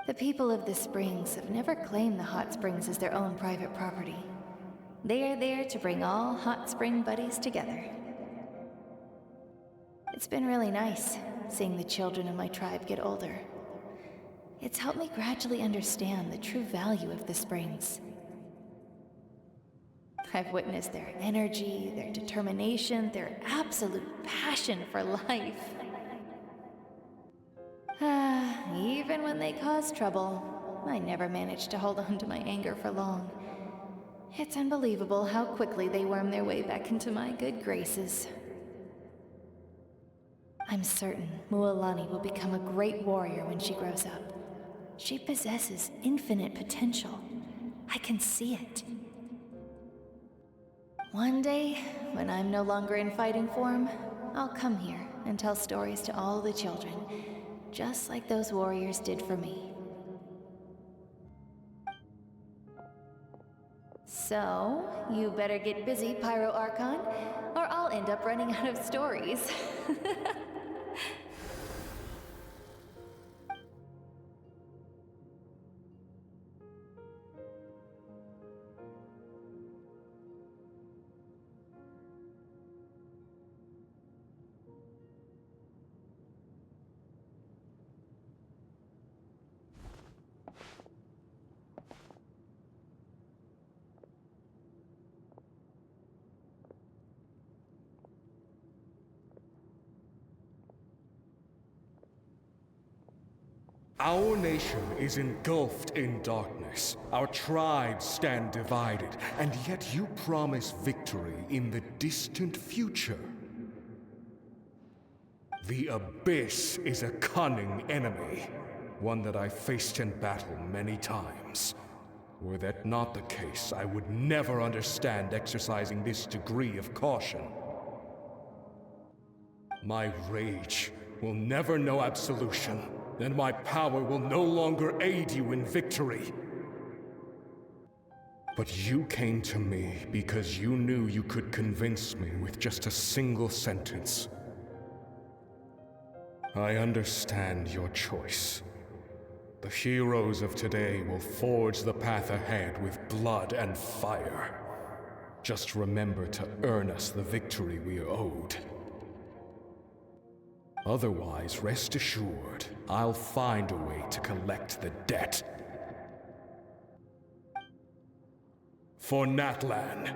[SPEAKER 9] The people of the springs have never claimed the hot springs as their own private property. They are there to bring all hot spring buddies together. It's been really nice, seeing the children of my tribe get older. It's helped me gradually understand the true value of the springs. I've witnessed their energy, their determination, their absolute passion for life. Even when they cause trouble, I never managed to hold on to my anger for long. It's unbelievable how quickly they worm their way back into my good graces. I'm certain Mualani will become a great warrior when she grows up. She possesses infinite potential. I can see it. One day, when I'm no longer in fighting form, I'll come here and tell stories to all the children, just like those warriors did for me. So, you better get busy, Pyro Arcon, or I'll end up running out of stories.
[SPEAKER 13] Our nation is engulfed in darkness. Our tribes stand divided, and yet you promise victory in the distant future. The Abyss is a cunning enemy, one that I faced in battle many times. Were that not the case, I would never understand exercising this degree of caution. My rage will never know absolution. Then my power will no longer aid you in victory. But you came to me because you knew you could convince me with just a single sentence. I understand your choice. The heroes of today will forge the path ahead with blood and fire. Just remember to earn us the victory we are owed. Otherwise, rest assured, I'll find a way to collect the debt. For Natlan.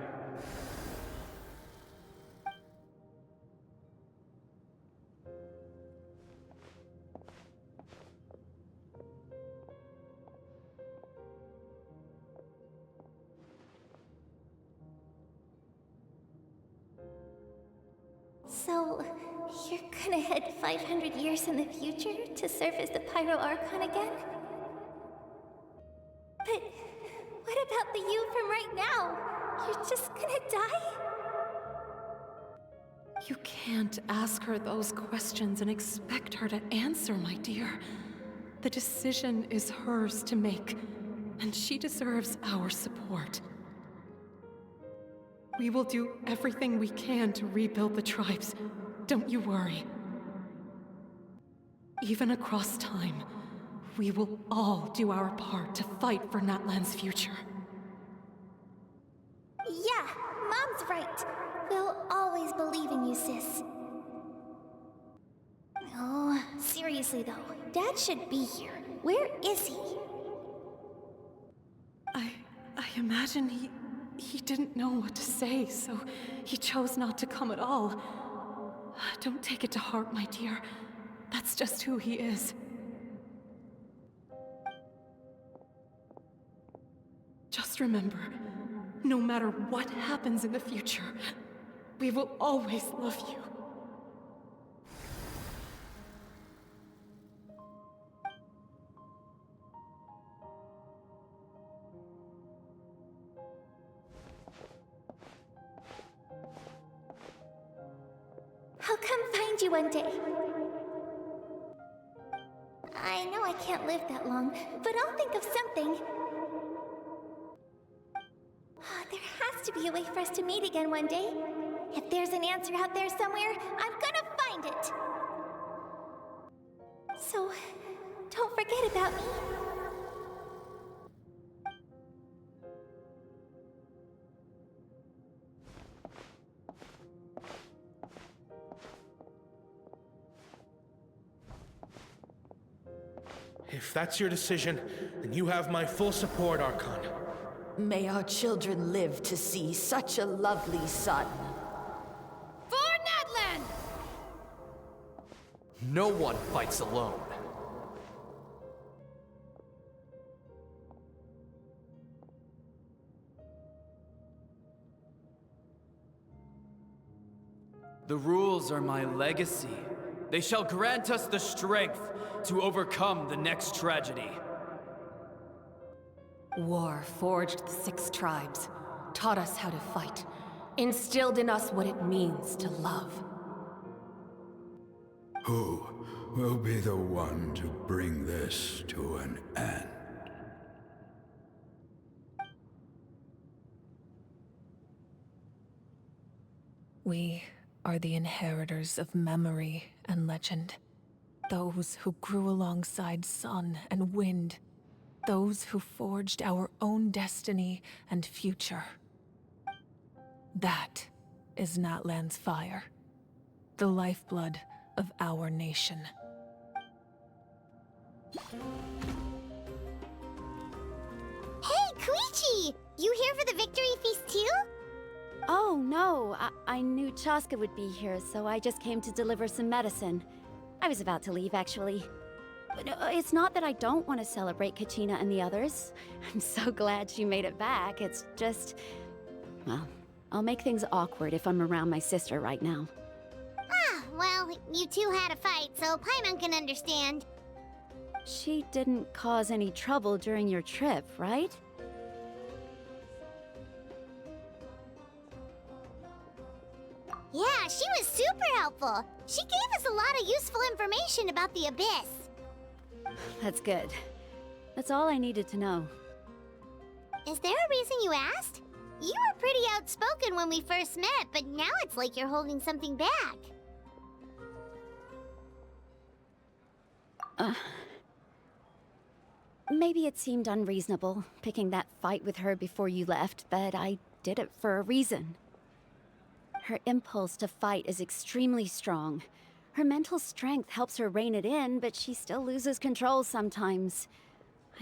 [SPEAKER 3] So, you're gonna head 500 years in the future to serve as the Pyro Archon again? But what about the you from right now? You're just gonna die?
[SPEAKER 11] You can't ask her those questions and expect her to answer, my dear. The decision is hers to make, and she deserves our support. We will do everything we can to rebuild the tribes. Don't you worry. Even across time,
[SPEAKER 9] We will all do our part to fight for Natlan's future.
[SPEAKER 10] Yeah, Mom's right. We'll always believe in you, sis. Oh, seriously though, Dad should be here. Where is he?
[SPEAKER 9] I imagine he didn't know what to say, so he chose not to come at all. Don't take it to heart, my dear. That's just who he is. Just remember, no matter what happens in the future, we will always love you.
[SPEAKER 10] I'll come find you one day. I know I can't live that long, but I'll think of something. There has to be a way for us to meet again one day. If there's an answer out there somewhere, I'm gonna find it. So, don't forget about me.
[SPEAKER 5] If that's your decision, then you have my full support, Arcon.
[SPEAKER 14] May our children live to see such a lovely son.
[SPEAKER 4] For Natlan!
[SPEAKER 15] No one fights alone. The rules are my legacy. They shall grant us the strength to overcome the next tragedy.
[SPEAKER 9] War forged the 6 tribes, taught us how to fight, instilled in us what it means to love.
[SPEAKER 8] Who will be the one to bring this to an end?
[SPEAKER 11] We are the inheritors of memory and legend. Those who grew alongside sun and wind. Those who forged our own destiny and future. That is Natlan's fire. The lifeblood of our nation.
[SPEAKER 1] Hey, Koichi! You here for the victory feast too?
[SPEAKER 12] Oh, no. I knew Chaska would be here, so I just came to deliver some medicine. I was about to leave, actually. But it's not that I don't want to celebrate Kachina and the others. I'm so glad she made it back. It's just... well, I'll make things awkward if I'm around my sister right now.
[SPEAKER 1] Ah, well, you two had a fight, so Paimon can understand.
[SPEAKER 12] She didn't cause any trouble during your trip, right?
[SPEAKER 1] Yeah, she was super helpful. She gave us a lot of useful information about the Abyss.
[SPEAKER 12] That's good. That's all I needed to know.
[SPEAKER 1] Is there a reason you asked? You were pretty outspoken when we first met, but now it's like you're holding something back.
[SPEAKER 12] Maybe it seemed unreasonable, picking that fight with her before you left, but I did it for a reason. Her impulse to fight is extremely strong. Her mental strength helps her rein it in, but she still loses control sometimes.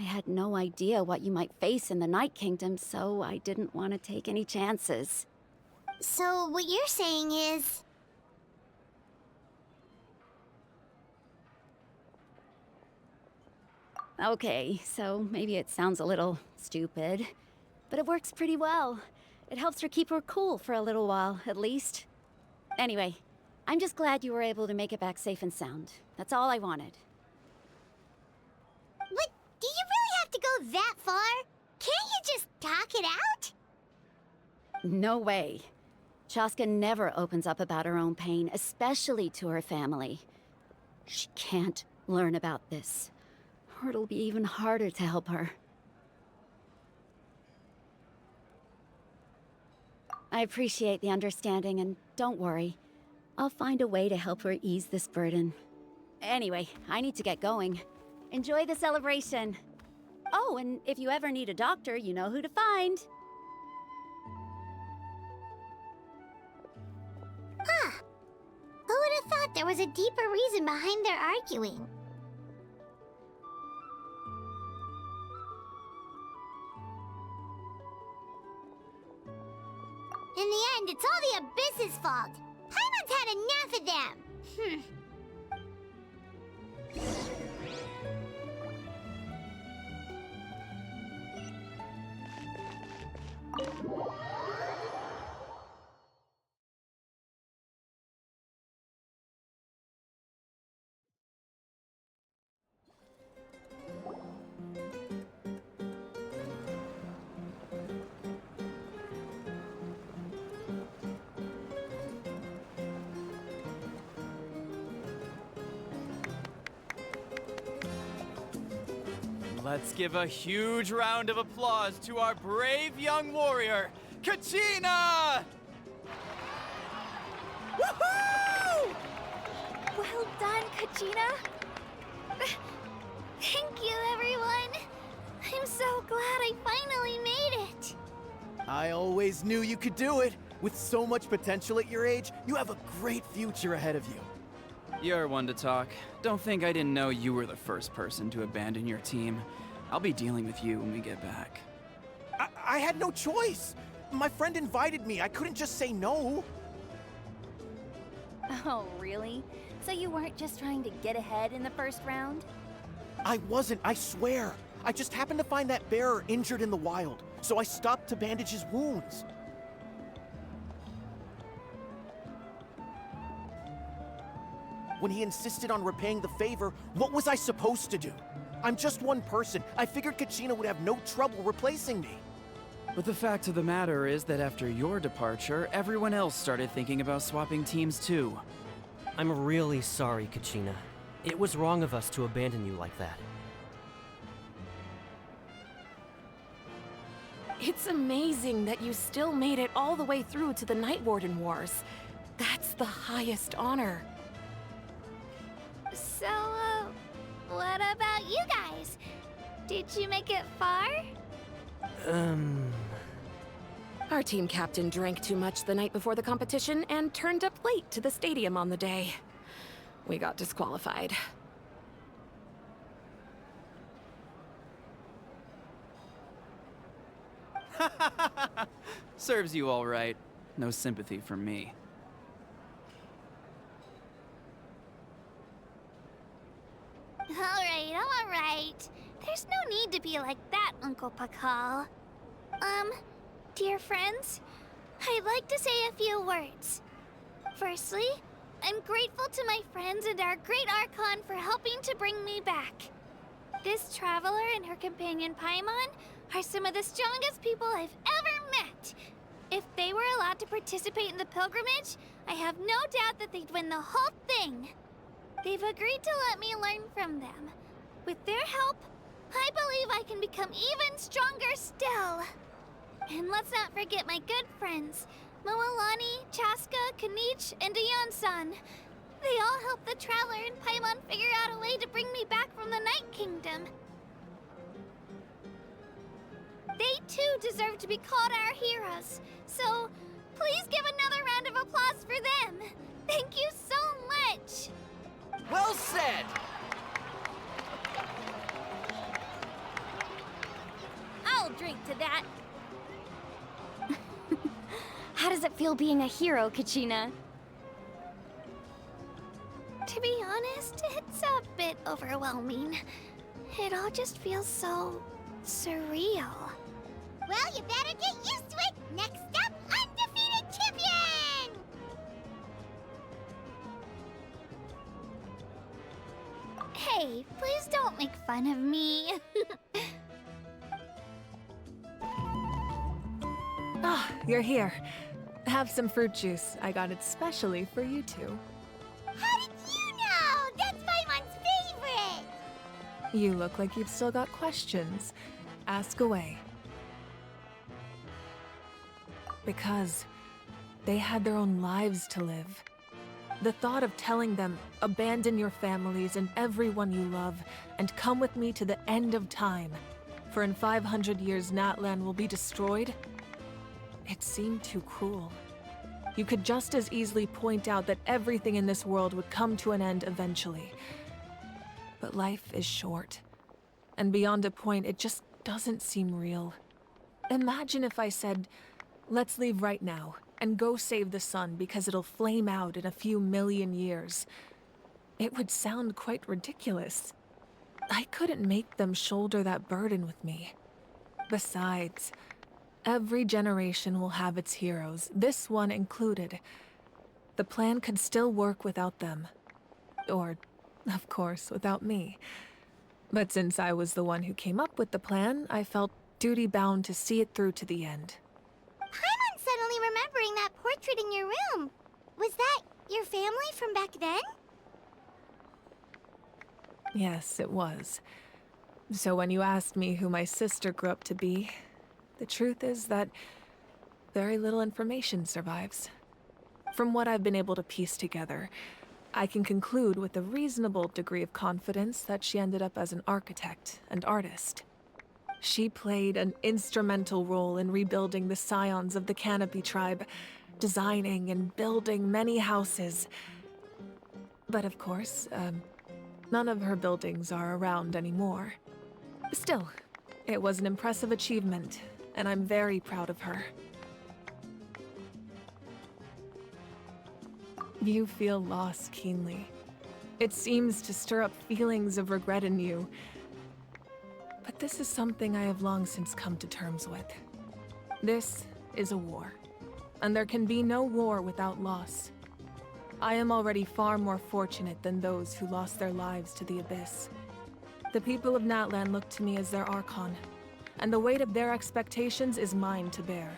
[SPEAKER 12] I had no idea what you might face in the Night Kingdom, so I didn't want to take any chances.
[SPEAKER 1] So what you're saying is...
[SPEAKER 12] Okay, so maybe it sounds a little stupid, but it works pretty well. It helps her keep her cool for a little while, at least. Anyway, I'm just glad you were able to make it back safe and sound. That's all I wanted.
[SPEAKER 1] But do you really have to go that far? Can't you just talk it out?
[SPEAKER 12] No way. Chaska never opens up about her own pain, especially to her family. She can't learn about this, or it'll be even harder to help her. I appreciate the understanding, and don't worry. I'll find a way to help her ease this burden. Anyway, I need to get going. Enjoy the celebration. Oh, and if you ever need a doctor, you know who to find.
[SPEAKER 1] Huh. Who would have thought there was a deeper reason behind their arguing? In the end, it's all the Abyss's fault. Paimon's had enough of them.
[SPEAKER 15] Let's give a huge round of applause to our brave young warrior, Kachina! Woohoo!
[SPEAKER 10] Well done, Kachina. Thank you, everyone. I'm so glad I finally made it.
[SPEAKER 5] I always knew you could do it. With so much potential at your age, you have a great future ahead of you.
[SPEAKER 15] You're one to talk. Don't think I didn't know you were the first person to abandon your team. I'll be dealing with you when we get back.
[SPEAKER 5] I had no choice. My friend invited me. I couldn't just say no.
[SPEAKER 4] Oh, really? So you weren't just trying to get ahead in the first round?
[SPEAKER 5] I wasn't, I swear. I just happened to find that bearer injured in the wild, so I stopped to bandage his wounds. When he insisted on repaying the favor, what was I supposed to do? I'm just one person. I figured Kachina would have no trouble replacing me.
[SPEAKER 15] But the fact of the matter is that after your departure, everyone else started thinking about swapping teams too.
[SPEAKER 16] I'm really sorry, Kachina. It was wrong of us to abandon you like that.
[SPEAKER 11] It's amazing that you still made it all the way through to the Night Warden Wars. That's the highest honor.
[SPEAKER 10] So, what about you guys? Did you make it far?
[SPEAKER 11] Our team captain drank too much the night before the competition and turned up late to the stadium on the day. We got disqualified.
[SPEAKER 15] Serves you all right. No sympathy from me.
[SPEAKER 10] All right. There's no need to be like that, Uncle Pakal. Dear friends, I'd like to say a few words. Firstly, I'm grateful to my friends and our great Arcon for helping to bring me back. This traveler and her companion Paimon are some of the strongest people I've ever met. If they were allowed to participate in the pilgrimage, I have no doubt that they'd win the whole thing. They've agreed to let me learn from them. With their help, I believe I can become even stronger still. And let's not forget my good friends, Moalani, Chaska, Kanich, and Dayon-san. They all helped the Traveler and Paimon figure out a way to bring me back from the Night Kingdom. They too deserve to be called our heroes, so please give another round of applause for them. Thank you so much!
[SPEAKER 5] Well said!
[SPEAKER 4] I'll drink to that. How does it feel being a hero, Kachina?
[SPEAKER 10] To be honest, it's a bit overwhelming. It all just feels so surreal.
[SPEAKER 1] Well, you better get used to it. Next up, undefeated champion!
[SPEAKER 10] Hey, please don't make fun of me.
[SPEAKER 11] Ah, you're here. Have some fruit juice. I got it specially for you two.
[SPEAKER 1] How did you know? That's Paimon's favorite!
[SPEAKER 11] You look like you've still got questions. Ask away. Because they had their own lives to live. The thought of telling them, abandon your families and everyone you love, and come with me to the end of time, for in 500 years Natlan will be destroyed, it seemed too cruel. You could just as easily point out that everything in this world would come to an end eventually. But life is short, and beyond a point, it just doesn't seem real. Imagine if I said, let's leave right now, and go save the sun because it'll flame out in a few million years. It would sound quite ridiculous. I couldn't make them shoulder that burden with me. Besides, every generation will have its heroes, this one included. The plan could still work without them. Or, of course, without me. But since I was the one who came up with the plan, I felt duty-bound to see it through to the end.
[SPEAKER 1] Paimon's suddenly remembering that portrait in your room. Was that your family from back then?
[SPEAKER 11] Yes, it was. So when you asked me who my sister grew up to be, the truth is that very little information survives. From what I've been able to piece together, I can conclude with a reasonable degree of confidence that she ended up as an architect and artist. She played an instrumental role in rebuilding the scions of the Canopy tribe, designing and building many houses. But of course, none of her buildings are around anymore. Still, it was an impressive achievement, and I'm very proud of her. You feel loss keenly. It seems to stir up feelings of regret in you. But this is something I have long since come to terms with. This is a war, and there can be no war without loss. I am already far more fortunate than those who lost their lives to the Abyss. The people of Natlan look to me as their Arcon, and the weight of their expectations is mine to bear.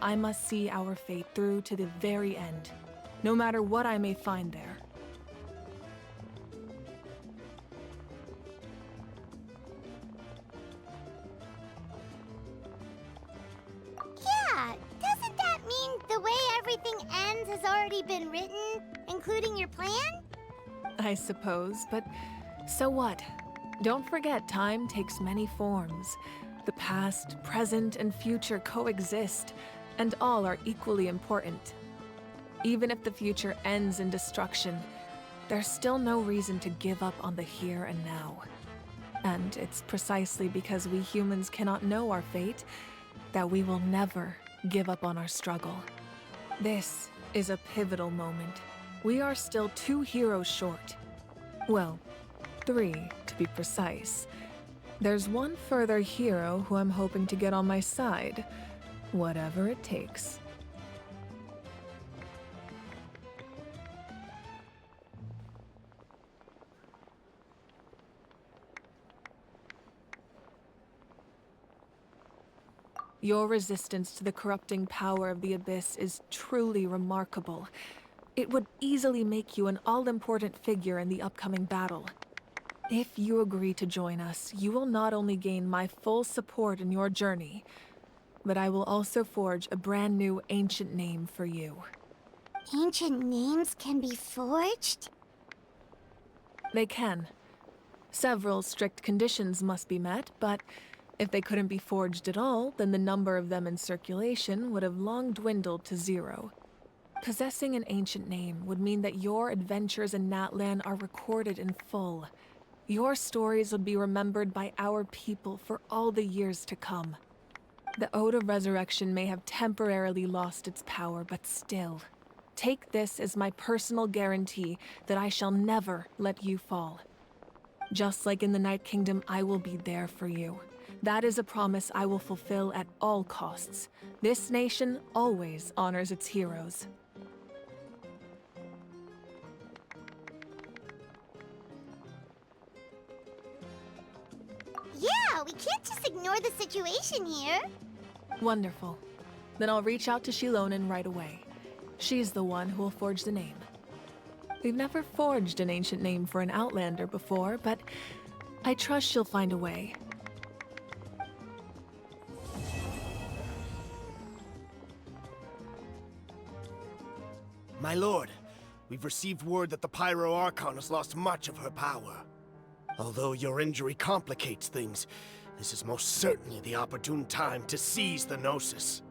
[SPEAKER 11] I must see our fate through to the very end, no matter what I may find there.
[SPEAKER 1] Yeah, doesn't that mean the way everything ends has already been written, including your plan?
[SPEAKER 11] I suppose, but so what? Don't forget, time takes many forms. The past, present, and future coexist, and all are equally important. Even if the future ends in destruction, there's still no reason to give up on the here and now. And it's precisely because we humans cannot know our fate that we will never give up on our struggle. This is a pivotal moment. We are still 2 heroes short. Well, 3 to be precise. There's one further hero who I'm hoping to get on my side, whatever it takes. Your resistance to the corrupting power of the Abyss is truly remarkable. It would easily make you an all-important figure in the upcoming battle. If you agree to join us, you will not only gain my full support in your journey, but I will also forge a brand new ancient name for you.
[SPEAKER 1] Ancient names can be forged?
[SPEAKER 11] They can. Several strict conditions must be met, but if they couldn't be forged at all, then the number of them in circulation would have long dwindled to 0. Possessing an ancient name would mean that your adventures in Natlan are recorded in full. Your stories would be remembered by our people for all the years to come. The Ode of Resurrection may have temporarily lost its power, but still, take this as my personal guarantee that I shall never let you fall. Just like in the Night Kingdom, I will be there for you. That is a promise I will fulfill at all costs. This nation always honors its heroes.
[SPEAKER 1] Yeah, we can't just ignore the situation here.
[SPEAKER 11] Wonderful. Then I'll reach out to Shilonen right away. She's the one who will forge the name. We've never forged an ancient name for an Outlander before, but I trust she'll find a way.
[SPEAKER 5] My lord,
[SPEAKER 7] We've received word that the Pyro Archon has lost much of her power. Although your injury complicates things, this is most certainly the opportune time to seize the Gnosis.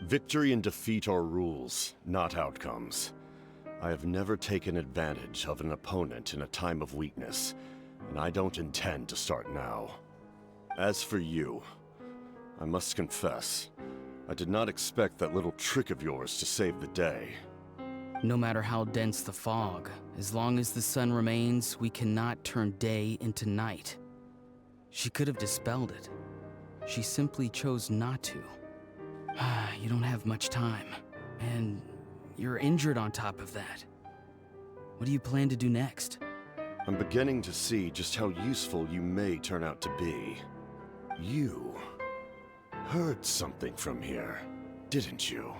[SPEAKER 17] Victory and defeat are rules, not outcomes. I have never taken advantage of an opponent in a time of weakness, and I don't intend to start now. As for you, I must confess, I did not expect that little trick of yours to save the day.
[SPEAKER 15] No matter how dense the fog, as long as the sun remains, we cannot turn day into night. She could have dispelled it. She simply chose not to. You don't have much time, and you're injured on top of that. What do you plan to do next?
[SPEAKER 17] I'm beginning to see just how useful you may turn out to be. You heard something from here, didn't you?